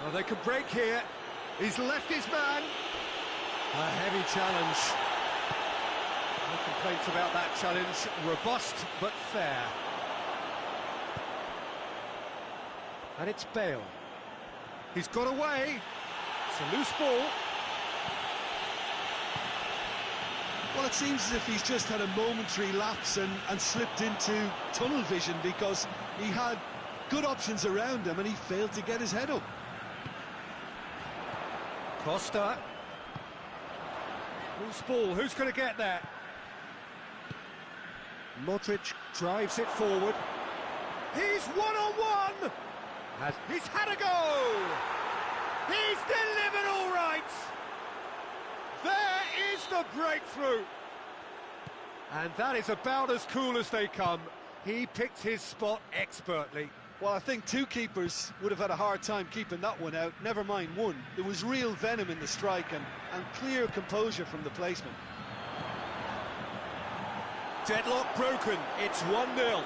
Well, they could break here. He's left his man. A heavy challenge. No complaints about that challenge. Robust but fair. And it's Bale. He's got away. It's a loose ball. Well, it seems as if he's just had a momentary lapse and slipped into tunnel vision, because he had good options around him and he failed to get his head up. Costa. Loose ball, who's going to get that? Modric drives it forward. He's one-on-one! He's had a go! He's delivered all right! There is the breakthrough! And that is about as cool as they come. He picked his spot expertly. Well, I think two keepers would have had a hard time keeping that one out, never mind one. There was real venom in the strike and clear composure from the placement. Deadlock broken, it's 1-0.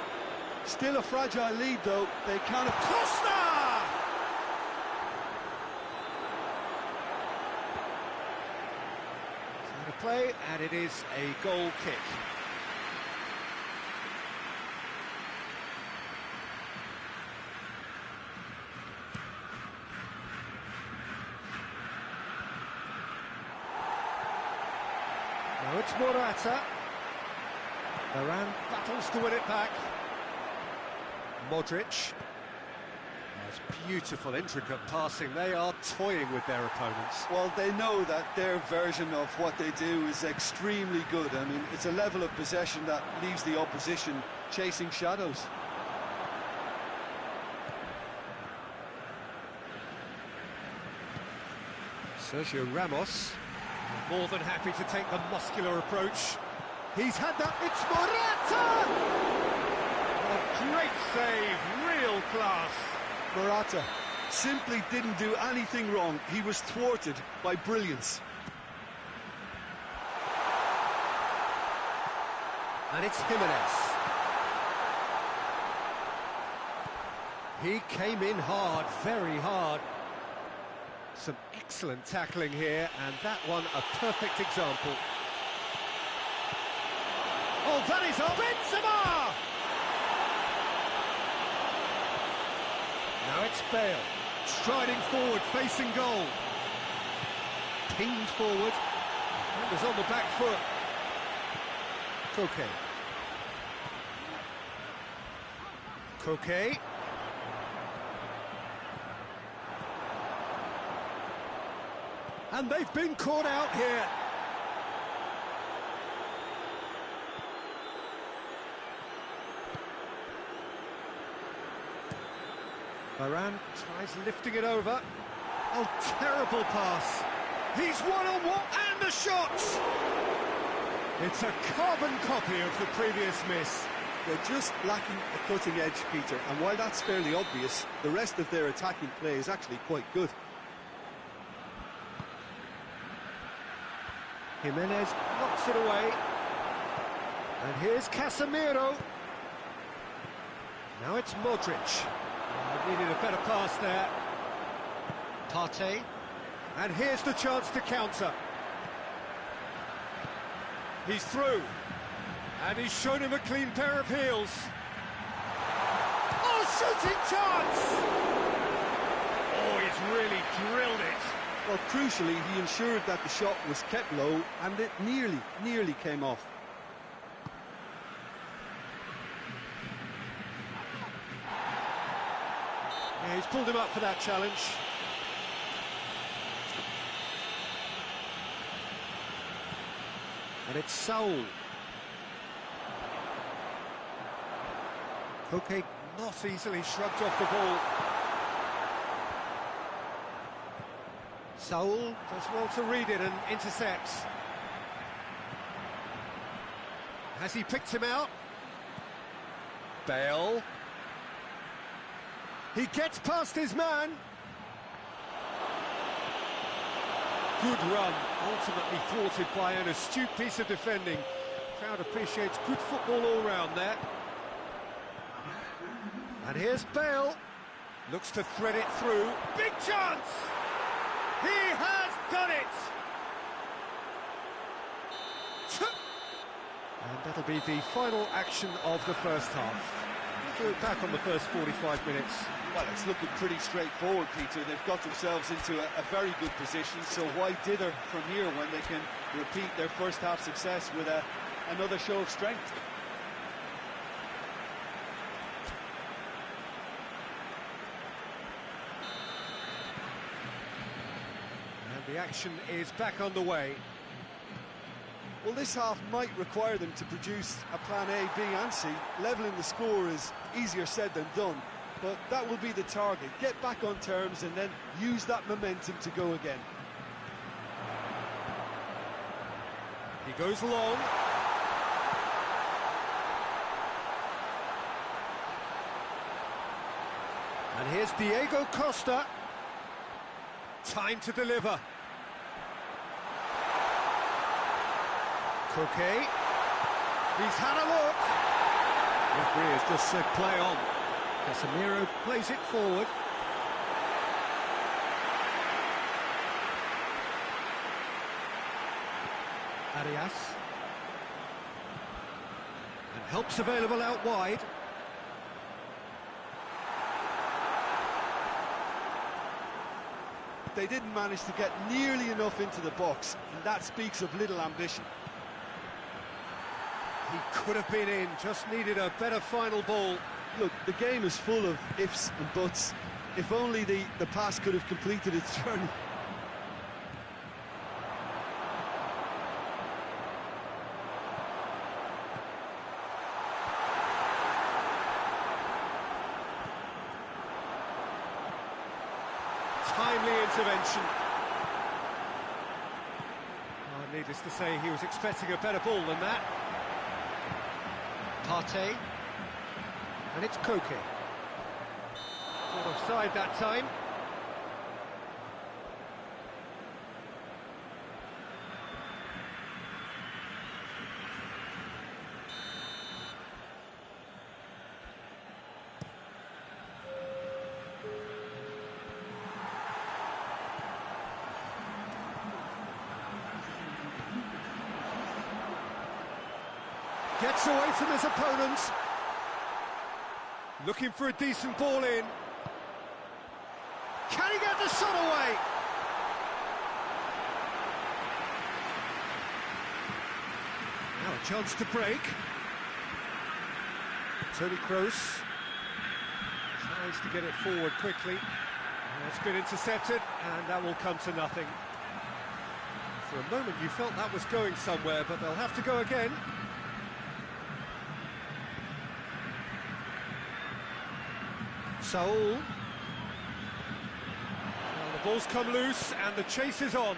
Still a fragile lead, though. They can't have... Costa! Play, and it is a goal kick. Now it's Morata. Varane battles to win it back. Modric. It's beautiful, intricate passing. They are toying with their opponents. Well, they know that their version of what they do is extremely good. I mean, it's a level of possession that leaves the opposition chasing shadows. Sergio Ramos, more than happy to take the muscular approach. He's had that, it's Morata! A great save, real class. Morata simply didn't do anything wrong. He was thwarted by brilliance. And it's Jimenez. He came in hard, very hard. Some excellent tackling here, and that one a perfect example. Oh, that is a Benzema! Now it's Bale, striding forward, facing goal. Pinged forward, was on the back foot. Koke. And they've been caught out here. Varane tries lifting it over. Oh, terrible pass. He's one-on-one, and the shot! It's a carbon copy of the previous miss. They're just lacking a cutting edge, Peter, and while that's fairly obvious, the rest of their attacking play is actually quite good. Jimenez knocks it away. And here's Casemiro. Now it's Modric. Needed a better pass there. Pyay. And here's the chance to counter. He's through. And he's shown him a clean pair of heels. Oh, shooting chance! Oh, he's really drilled it. Well, crucially, he ensured that the shot was kept low, and it nearly came off. Yeah, he's pulled him up for that challenge. And it's Saul. Koke not easily shrugged off the ball. Saul does well to read it and intercepts. Has he picked him out? Bale. He gets past his man. Good run, ultimately thwarted by an astute piece of defending. Crowd appreciates good football all round there. And here's Bale. Looks to thread it through. Big chance! He has done it! And that'll be the final action of the first half. We'll do it back on the first 45 minutes. Well, it's looking pretty straightforward, Peter. They've got themselves into a very good position, so why dither from here when they can repeat their first half success with another show of strength? And the action is back underway. Well, this half might require them to produce a plan A, B and C. Levelling the score is easier said than done, but that will be the target. Get back on terms and then use that momentum to go again. He goes long. And here's Diego Costa. Time to deliver. Koke. He's had a look. Referee has just said play on. Casemiro plays it forward. Arias. And help's available out wide. They didn't manage to get nearly enough into the box, and that speaks of little ambition. He could have been in, just needed a better final ball. Look, the game is full of ifs and buts, If only the pass could have completed its journey. Timely intervention. Oh, needless to say, he was expecting a better ball than that. Pyay. And it's Koke. Caught offside that time. Gets away from his opponents. Looking for a decent ball in. Can he get the shot away? Now a chance to break. Tony Kroos tries to get it forward quickly. It's been intercepted, and that will come to nothing. For a moment you felt that was going somewhere, but they'll have to go again. Saul. Well, the ball's come loose and the chase is on.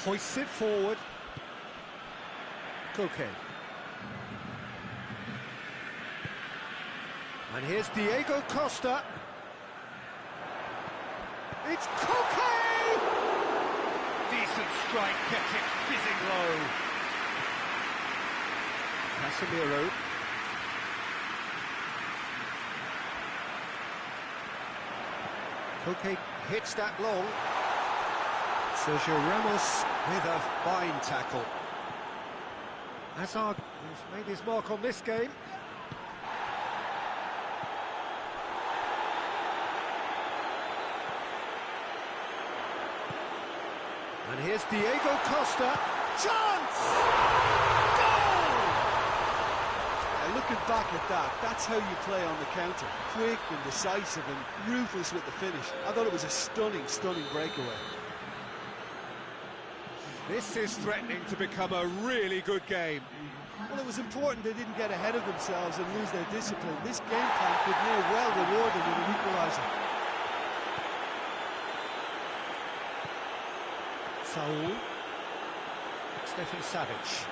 Hoists it forward. Koke. And here's Diego Costa. It's Koke! Decent strike, kept it fizzing low. Casemiro. Koke hits that long. Sergio Ramos with a fine tackle. Hazard, who's made his mark on this game. And here's Diego Costa. Chance! Goal! Looking back at that, that's how you play on the counter. Quick and decisive and ruthless with the finish. I thought it was a stunning, stunning breakaway. This is threatening to become a really good game. Well, it was important they didn't get ahead of themselves and lose their discipline. This game plan could near well reward them with an equaliser. Saul. Stefan Savic.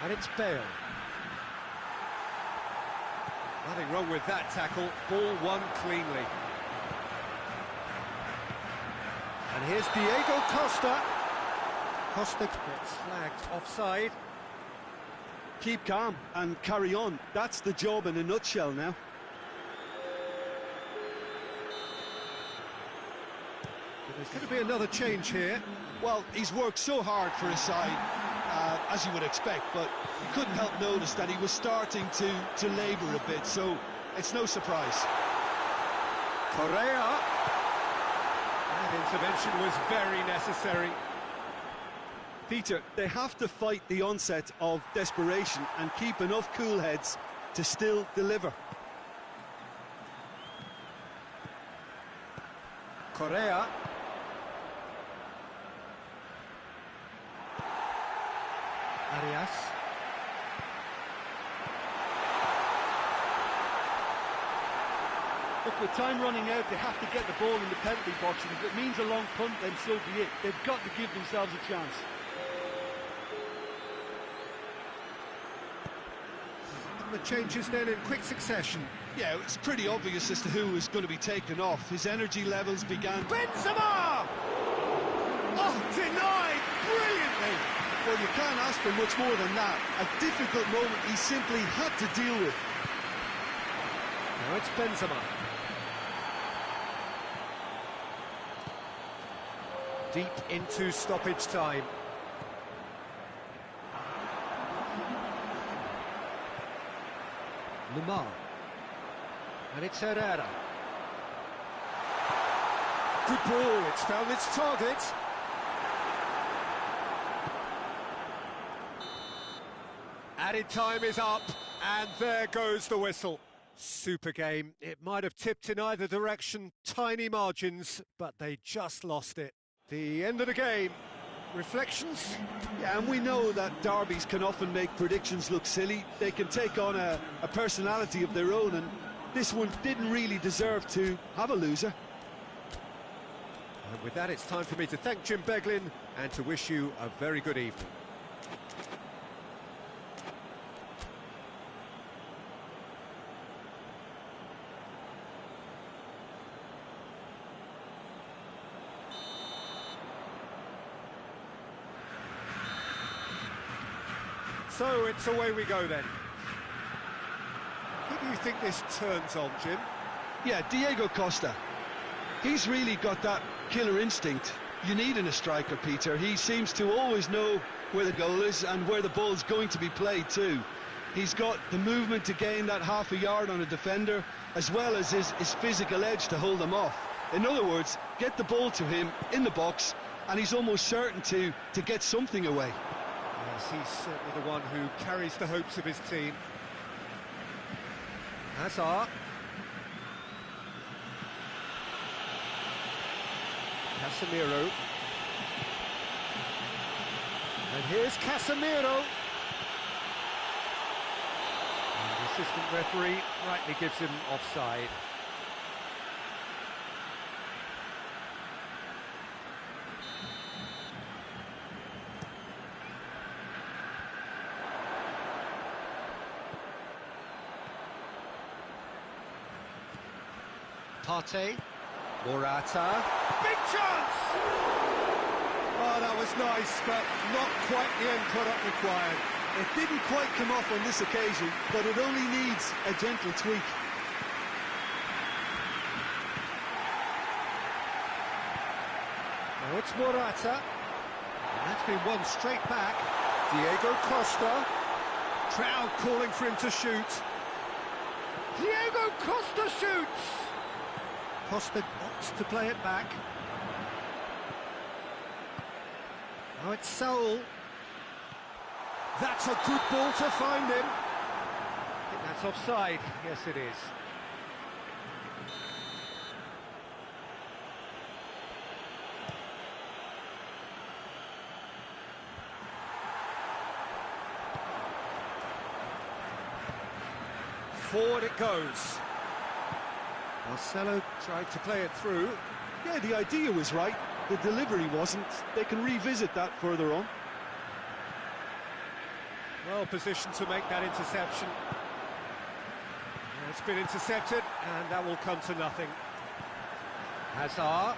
And it's Bale. Nothing wrong with that tackle. Ball won cleanly. And here's Diego Costa. Costa gets flagged offside. Keep calm and carry on. That's the job in a nutshell now. There's going to be another change here. Well, he's worked so hard for his side, as you would expect, but you couldn't help notice that he was starting to labour a bit, so it's no surprise. Correa. That intervention was very necessary. Peter, they have to fight the onset of desperation and keep enough cool heads to still deliver. Correa. Arias. Look, with time running out, they have to get the ball in the penalty box, and if it means a long punt, then so be it. They've got to give themselves a chance. And the changes then in quick succession. Yeah, it's pretty obvious as to who was going to be taken off. His energy levels began... Benzema! Oh, denied brilliantly! Well, you can't ask for much more than that. A difficult moment he simply had to deal with. Now it's Benzema. Deep into stoppage time. Lemar. And it's Herrera. Good ball, it's found its target. Added time is up, and there goes the whistle. Super game. It might have tipped in either direction, tiny margins, but they just lost it. The end of the game. Reflections? Yeah, and we know that derbies can often make predictions look silly. They can take on a personality of their own, and this one didn't really deserve to have a loser. And with that, it's time for me to thank Jim Beglin and to wish you a very good evening. So it's away we go then. Who do you think this turns on, Jim? Yeah, Diego Costa. He's really got that killer instinct you need in a striker, Peter. He seems to always know where the goal is and where the ball's going to be played too. He's got the movement to gain that half a yard on a defender, as well as his physical edge to hold them off. In other words, get the ball to him in the box, and he's almost certain to get something away. Yes, he's certainly the one who carries the hopes of his team. Hazard. Casemiro. And here's Casemiro. And the assistant referee rightly gives him offside. Pyay, Morata, big chance! Oh, that was nice, but not quite the end product required. It didn't quite come off on this occasion, but it only needs a gentle tweak. Now it's Morata, and that's been won straight back. Diego Costa, crowd calling for him to shoot. Diego Costa shoots! Costa opts to play it back. Now it's Saul. That's a good ball to find him. I think that's offside. Yes, it is. Forward it goes. Marcelo tried to play it through. Yeah, the idea was right. The delivery wasn't. They can revisit that further on. Well positioned to make that interception. It's been intercepted, and that will come to nothing. Hazard.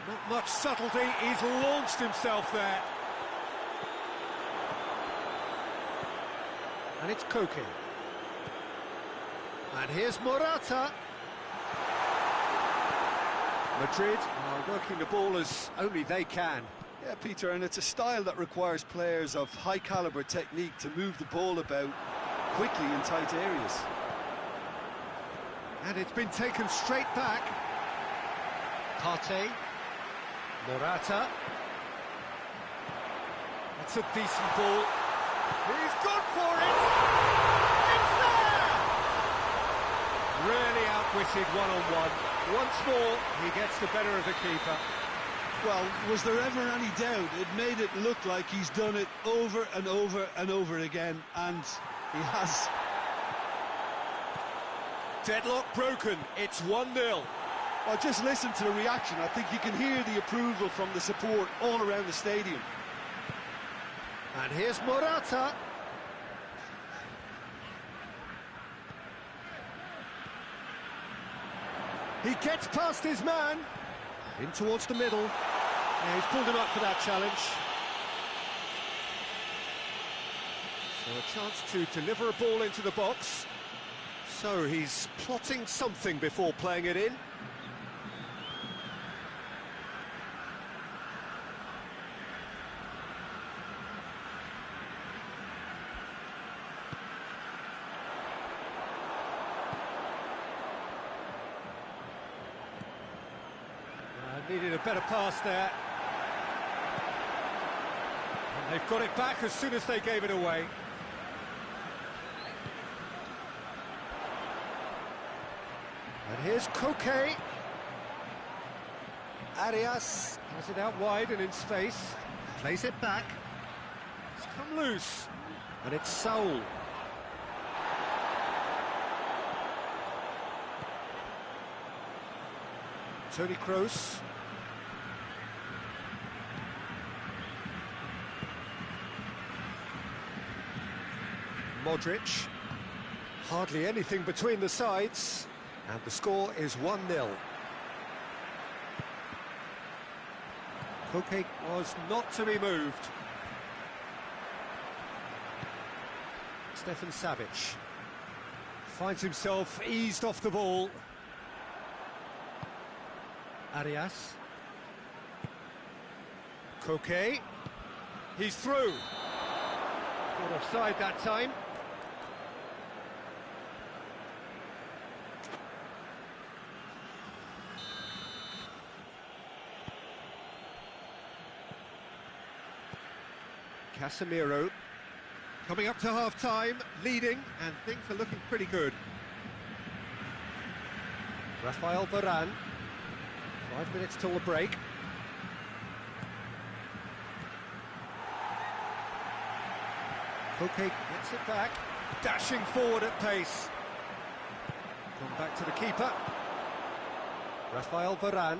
Not much subtlety, he's launched himself there. And it's Koke. And here's Morata. Madrid are working the ball as only they can. Yeah, Peter, and it's a style that requires players of high-caliber technique to move the ball about quickly in tight areas. And it's been taken straight back. Pyay, Morata. That's a decent ball. He's gone for it! It's there! Really outwitted one-on-one. Once more, he gets the better of the keeper. Well, was there ever any doubt? It made it look like he's done it over and over and over again, and he has. Deadlock broken, it's 1-0. Well, just listen to the reaction. I think you can hear the approval from the support all around the stadium. And here's Morata. He gets past his man. In towards the middle. Yeah, he's pulled him up for that challenge. So a chance to deliver a ball into the box. So he's plotting something before playing it in. Needed a better pass there. And they've got it back as soon as they gave it away. And here's Koke. Arias has it out wide and in space. Plays it back. It's come loose. And it's Saul. Tony Kroos. Modric. Hardly anything between the sides. And the score is 1-0. Koke was not to be moved. Stefan Savic finds himself eased off the ball. Arias. Koke. He's through. Not offside that time. Casemiro coming up to half-time, leading, and things are looking pretty good. Rafael Varane, 5 minutes till the break. Koke gets it back, dashing forward at pace. Come back to the keeper. Rafael Varane.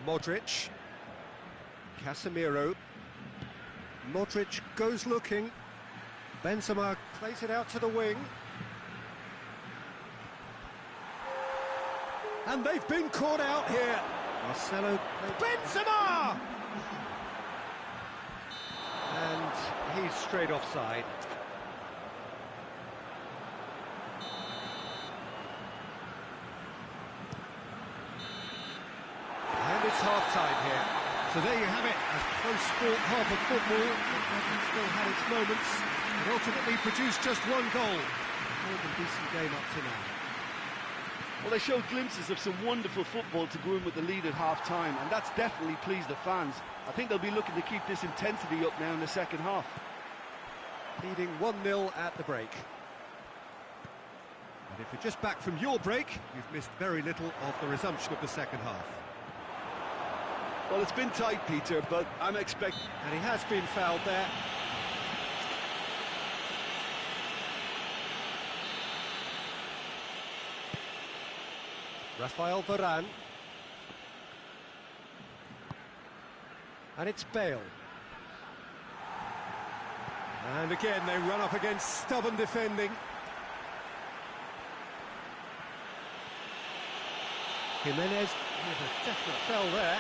Modric. Casemiro. Modric goes looking. Benzema plays it out to the wing. And they've been caught out here. Marcelo. Benzema! And he's straight offside. And it's half-time here. So there you have it, a close sport half of football that still had its moments, and ultimately produced just one goal. More than decent game up to now. Well, they showed glimpses of some wonderful football to go in with the lead at half-time, and that's definitely pleased the fans. I think they'll be looking to keep this intensity up now in the second half. Leading 1-0 at the break. And if you're just back from your break, you've missed very little of the resumption of the second half. Well, it's been tight, Peter, but I'm expecting... And he has been fouled there. Rafael Varane. And it's Bale. And again, they run up against stubborn defending. Jimenez, there's a definite foul there.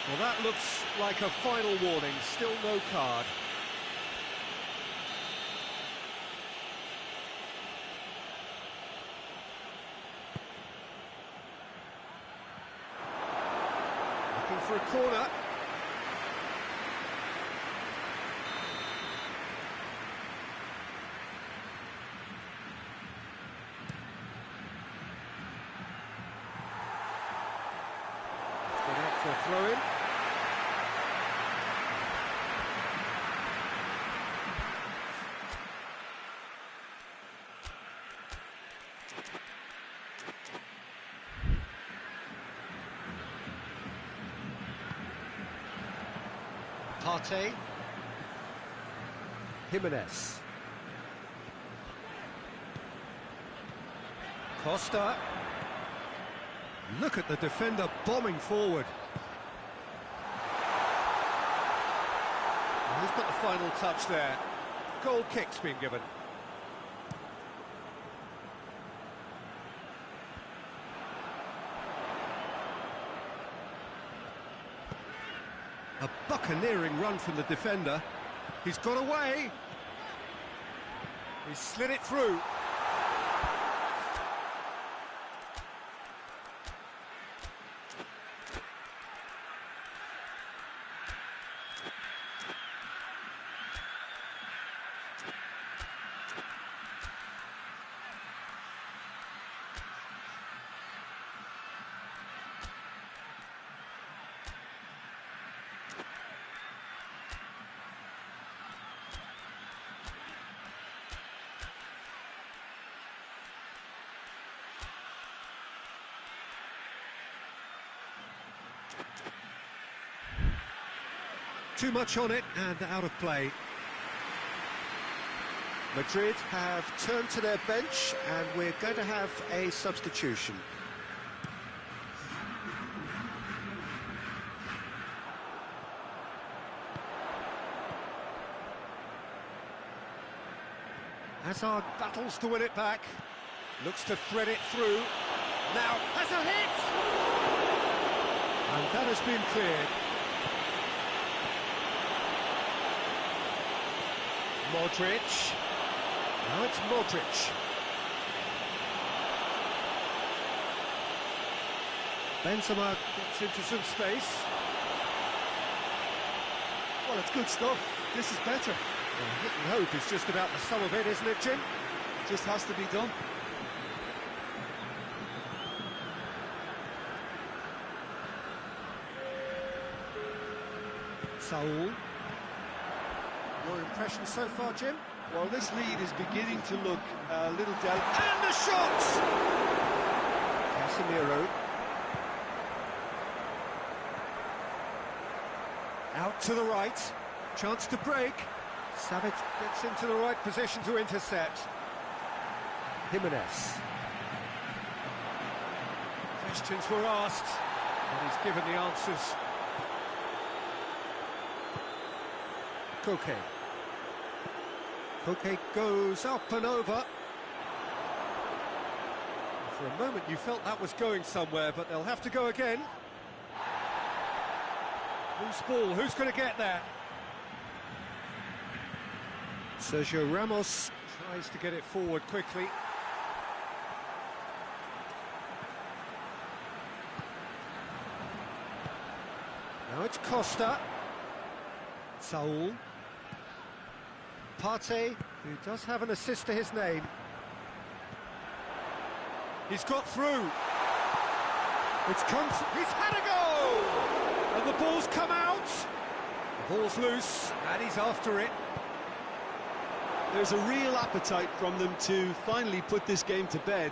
Well, that looks like a final warning, still no card. Looking for a corner. It's gone out for a throw-in. Pyay. Jimenez. Costa. Look at the defender bombing forward. And he's got the final touch there. Goal kick's been given. A buccaneering run from the defender. He's got away. He's slid it through. too much on it and out of play. Madrid have turned to their bench and we're going to have a substitution. Hazard battles to win it back, looks to thread it through, now has a hit! And that has been cleared. Modric, now it's Modric. Benzema gets into some space. Well, it's good stuff. This is better. Well, hit and hope is just about the sum of it, isn't it, Jim? Just has to be done. Saul. Your impression so far, Jim? Well, this lead is beginning to look a little delicate. And the shot! Casemiro. Out to the right. Chance to break. Savic gets into the right position to intercept. Jimenez. Questions were asked, and he's given the answers. Koke. Koke goes up and over. For a moment you felt that was going somewhere, but they'll have to go again. Loose ball, who's going to get there? Sergio Ramos tries to get it forward quickly. Now it's Costa. Saul. Pyay, who does have an assist to his name. He's got through. It's come. He's had a go! And the ball's come out. The ball's loose, and he's after it. There's a real appetite from them to finally put this game to bed,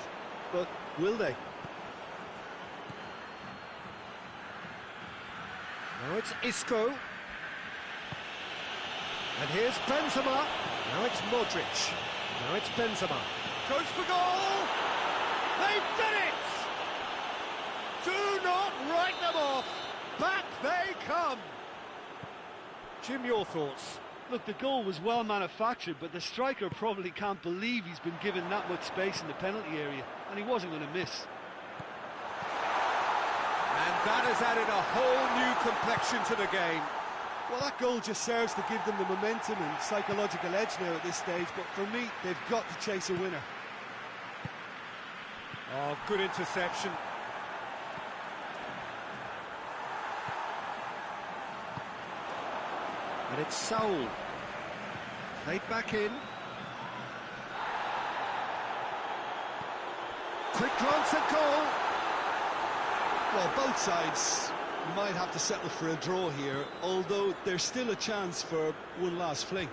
but will they? Now it's Isco. And here's Benzema. Now it's Modric. Now it's Benzema. Goes for goal! They've done it! Do not write them off! Back they come! Jim, your thoughts? Look, the goal was well manufactured, but the striker probably can't believe he's been given that much space in the penalty area, and he wasn't going to miss. And that has added a whole new complexion to the game. Well, that goal just serves to give them the momentum and psychological edge now at this stage, but for me, they've got to chase a winner. Oh, good interception. And it's Saul. Played back in. Quick glance at goal. Well, both sides might have to settle for a draw here, although there's still a chance for one last fling.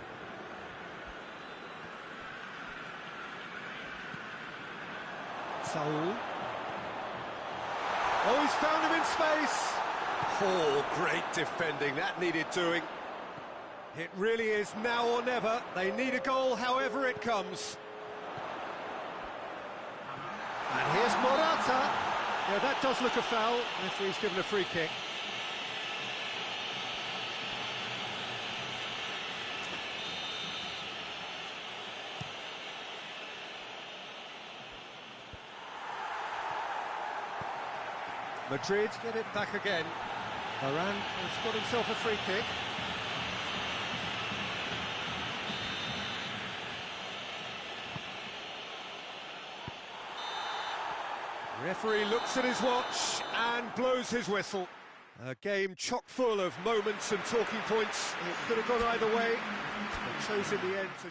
Saul. Oh, he's found him in space. Oh, great defending. That needed doing. It really is now or never. They need a goal however it comes. And here's Morata. Yeah, that does look a foul. Referee's given a free kick. Madrid get it back again. Varane has got himself a free kick. Referee looks at his watch and blows his whistle. A game chock full of moments and talking points. It could have gone either way, but chose in the end to...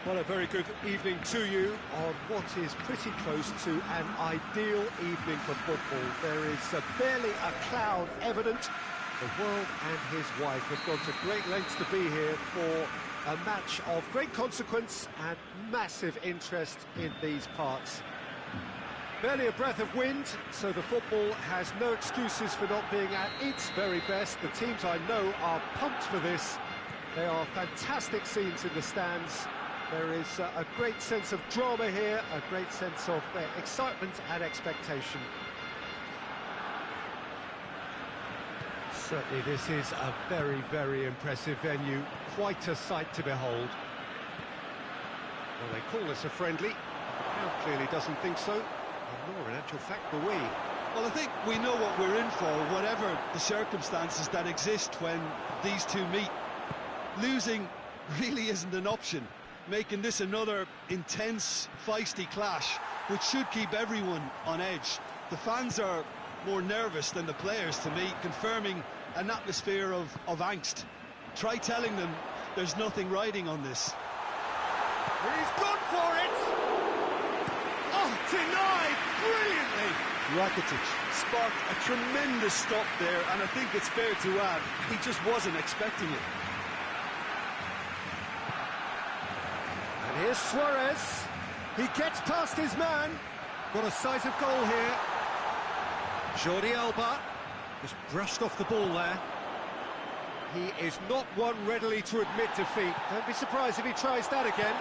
Well, a very good evening to you on what is pretty close to an ideal evening for football. There is barely a cloud evident. The world and his wife have gone to great lengths to be here for a match of great consequence and massive interest in these parts. Barely a breath of wind, so the football has no excuses for not being at its very best. The teams I know are pumped for this. There are fantastic scenes in the stands. There is a great sense of drama here, a great sense of excitement and expectation. Certainly this is a very, very impressive venue, quite a sight to behold. Well, they call this a friendly. The crowd clearly doesn't think so, nor in actual fact do we. Well, I think we know what we're in for, whatever the circumstances that exist when these two meet. Losing really isn't an option, making this another intense, feisty clash, which should keep everyone on edge. The fans are more nervous than the players, to me, confirming an atmosphere of angst. Try telling them there's nothing riding on this. He's gone for it! Oh, denied brilliantly! Rakitic sparked a tremendous stop there, and I think it's fair to add, he just wasn't expecting it. And here's Suarez. He gets past his man. Got a sight of goal here. Jordi Alba just brushed off the ball there. He is not one readily to admit defeat. Don't be surprised if he tries that again.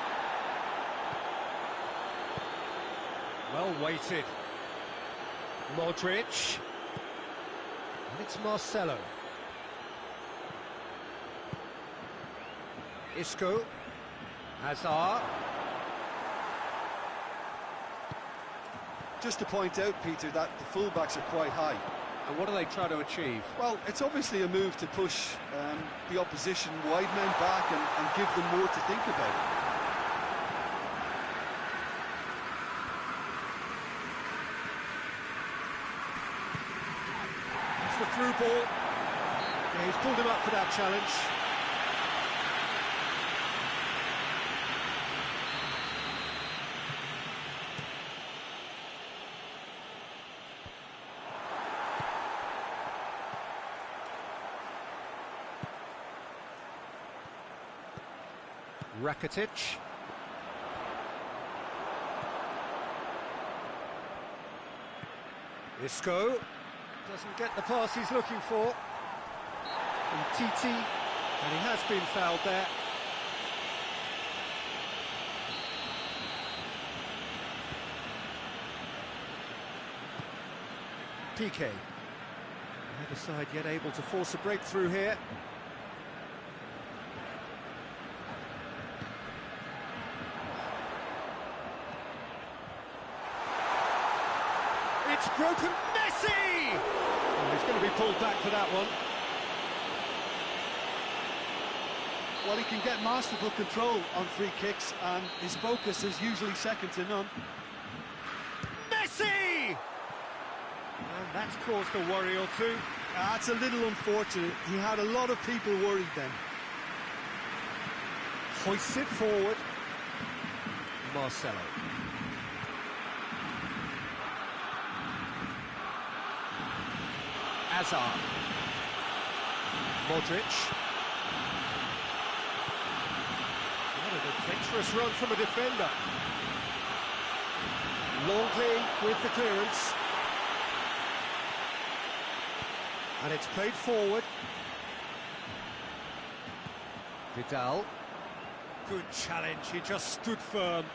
Well weighted. Modric. And it's Marcelo. Isco. Hazard. Just to point out, Peter, that the fullbacks are quite high. And what are they trying to achieve? Well, it's obviously a move to push the opposition wide men back and give them more to think about. It's the through ball. Yeah, he's pulled him up for that challenge. Rakitic. Isco doesn't get the pass he's looking for. And Titi, and he has been fouled there. Pyay. Neither side yet able to force a breakthrough here. It's broken. Messi! Oh, he's going to be pulled back for that one. Well, he can get masterful control on free kicks, and his focus is usually second to none. Messi! And that's caused a worry or two. That's a little unfortunate. He had a lot of people worried then. Hoists it forward. Marcelo. Hazard. Modric. What an adventurous run from a defender. Longley with the clearance. And it's played forward. Vidal. Good challenge, he just stood firm.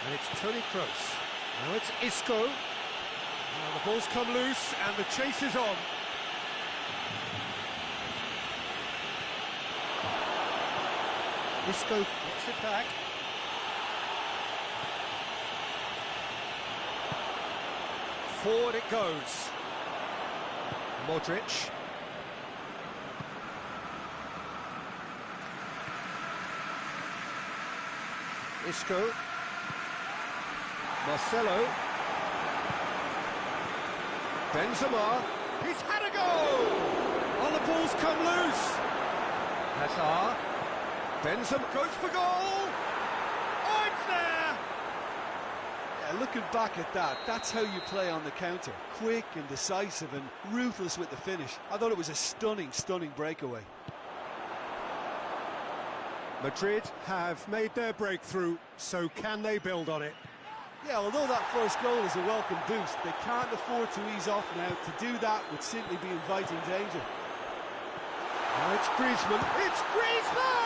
And it's Toni Kroos. Now it's Isco. Well, the ball's come loose and the chase is on. Isco gets it back. Forward it goes. Modric. Isco. Marcelo. Benzema. He's had a go! Oh, the ball's come loose. Hazard. Benzema goes for goal! Oh, it's there! Yeah, looking back at that, that's how you play on the counter. Quick and decisive and ruthless with the finish. I thought it was a stunning, stunning breakaway. Madrid have made their breakthrough, so can they build on it? Yeah, although that first goal is a welcome boost, they can't afford to ease off now. To do that would simply be inviting danger. Now it's Griezmann. It's Griezmann!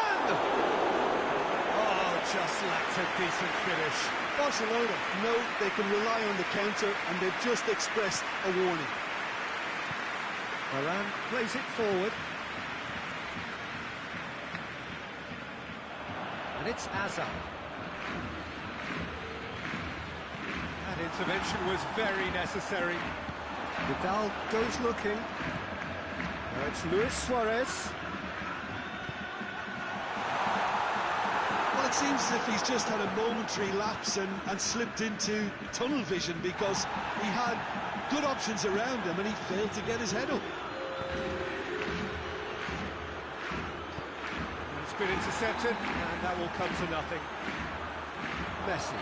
Oh, just lacked a decent finish. Barcelona know they can rely on the counter, and they've just expressed a warning. Varane plays it forward. And it's Hazard. That intervention was very necessary. Vidal goes looking. Now it's Luis Suarez. Well, it seems as if he's just had a momentary lapse and slipped into tunnel vision, because he had good options around him and he failed to get his head up. It's been intercepted, and that will come to nothing. Messi.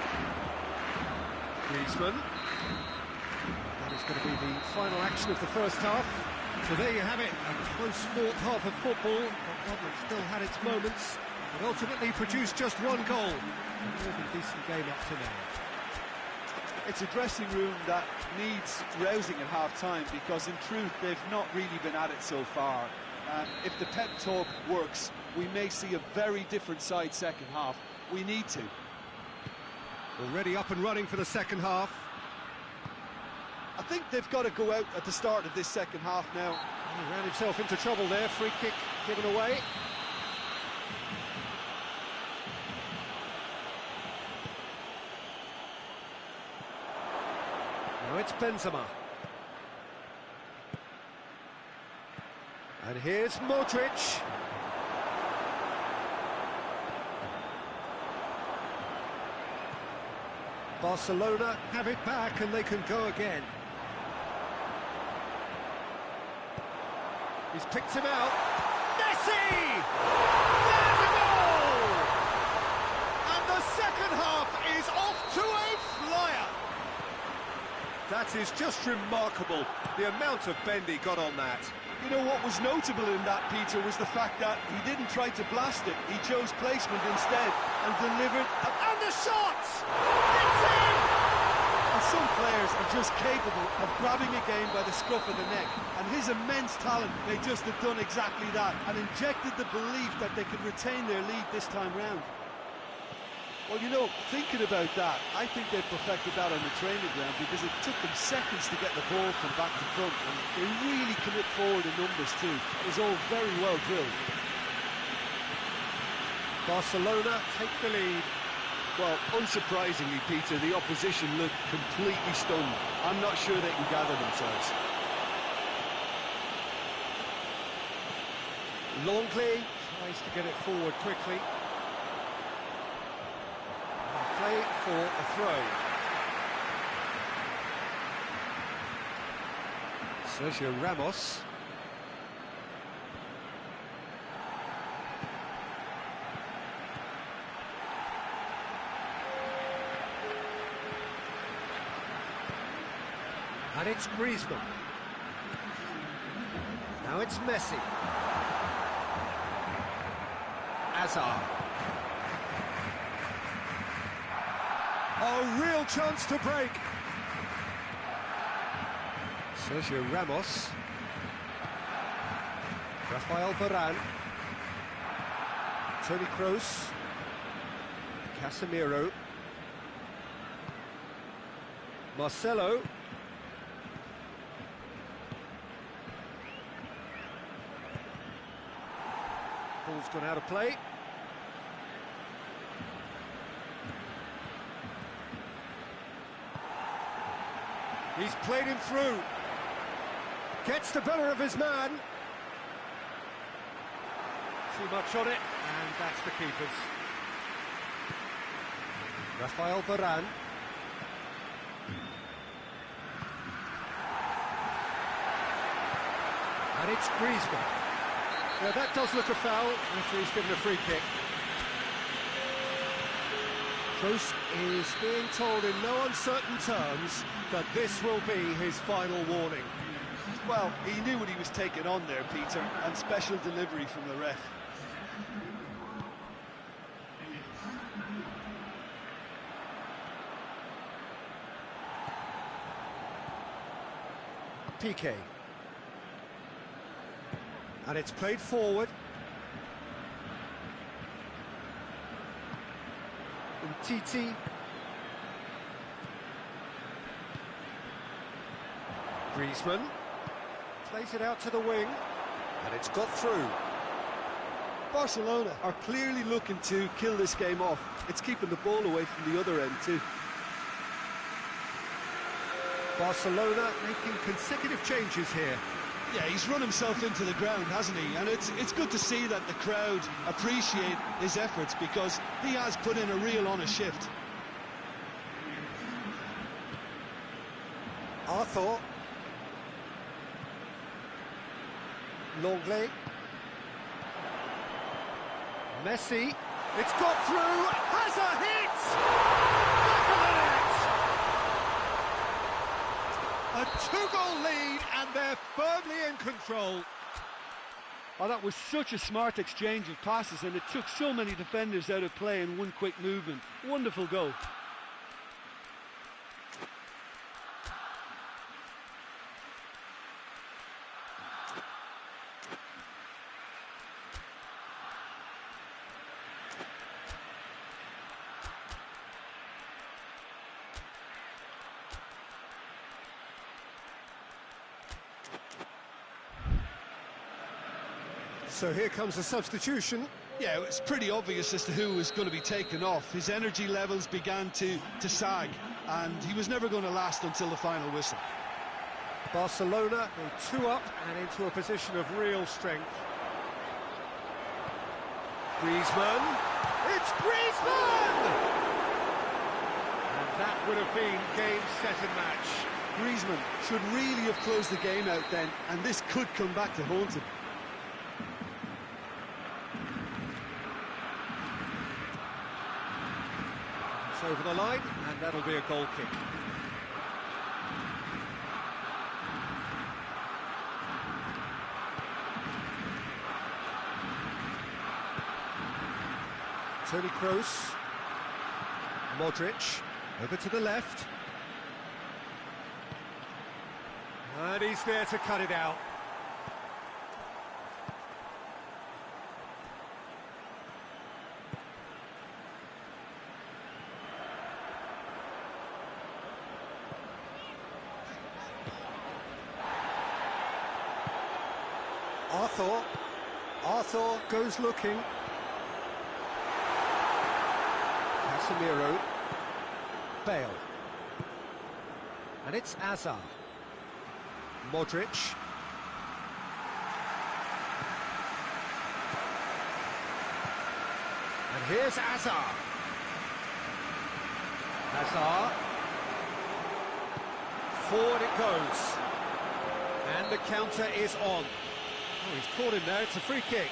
Griezmann. That is going to be the final action of the first half. So there you have it, a close-fought half of football, but one that still had its moments, but ultimately produced just one goal. A really decent game up to now. It's a dressing room that needs rousing at half-time, because in truth they've not really been at it so far. If the pep talk works, we may see a very different side second half. We need to. Already up and running for the second half. I think they've got to go out at the start of this second half now. He ran himself into trouble there, free kick given away. Now it's Benzema. And here's Modric. Barcelona have it back and they can go again. He's picked him out. Messi! There's a goal! And the second half is off to a flyer. That is just remarkable, the amount of bend he got on that. You know what was notable in that, Peter, was the fact that he didn't try to blast it. He chose placement instead and delivered. And the shot! It's in! And some players are just capable of grabbing a game by the scruff of the neck, and his immense talent may just have done exactly that and injected the belief that they could retain their lead this time round. Well, you know, thinking about that, I think they've perfected that on the training ground, because it took them seconds to get the ball from back to front, and they really commit forward in numbers too. It was all very well drilled. Barcelona take the lead. Well, unsurprisingly, Peter, the opposition looked completely stunned. I'm not sure they can gather themselves. Longley tries to get it forward quickly. Play for a throw. Sergio Ramos. And it's Griezmann. Now it's Messi. Hazard. A real chance to break. Sergio Ramos. Rafael Varane. Toni Kroos. Casemiro. Marcelo. Ball's gone out of play. He's played him through. Gets the better of his man. Too much on it, and that's the keeper's. Rafael Varane. And it's Griezmann. Now that does look a foul. Referee's given a free kick. Kroos is being told in no uncertain terms that this will be his final warning. Well, he knew what he was taking on there, Peter, and special delivery from the ref. Pyay. And it's played forward. Titi. Griezmann plays it out to the wing, and it's got through. Barcelona are clearly looking to kill this game off. It's keeping the ball away from the other end too. Barcelona making consecutive changes here. Yeah, he's run himself into the ground, hasn't he? And it's good to see that the crowd appreciate his efforts, because he has put in a real honest shift. Arthur. Longley. Messi. It's got through. Has a hit! Back of the net! A two-goal lead, and they're firmly in control. Oh, that was such a smart exchange of passes, and it took so many defenders out of play in one quick movement. Wonderful goal. So here comes a substitution. Yeah, it's pretty obvious as to who was going to be taken off. His energy levels began to sag, and he was never going to last until the final whistle. Barcelona go 2 up and into a position of real strength. Griezmann. It's Griezmann! And that would have been game, set and match. Griezmann should really have closed the game out then, and this could come back to haunt him. It's over the line, and that'll be a goal kick. Toni Kroos. Modric. Over to the left. And he's there to cut it out. Arthur goes looking. Casemiro. Bale. And it's Hazard. Modric. And here's Hazard. Hazard. Forward it goes. And the counter is on. Oh, he's caught him there, it's a free kick.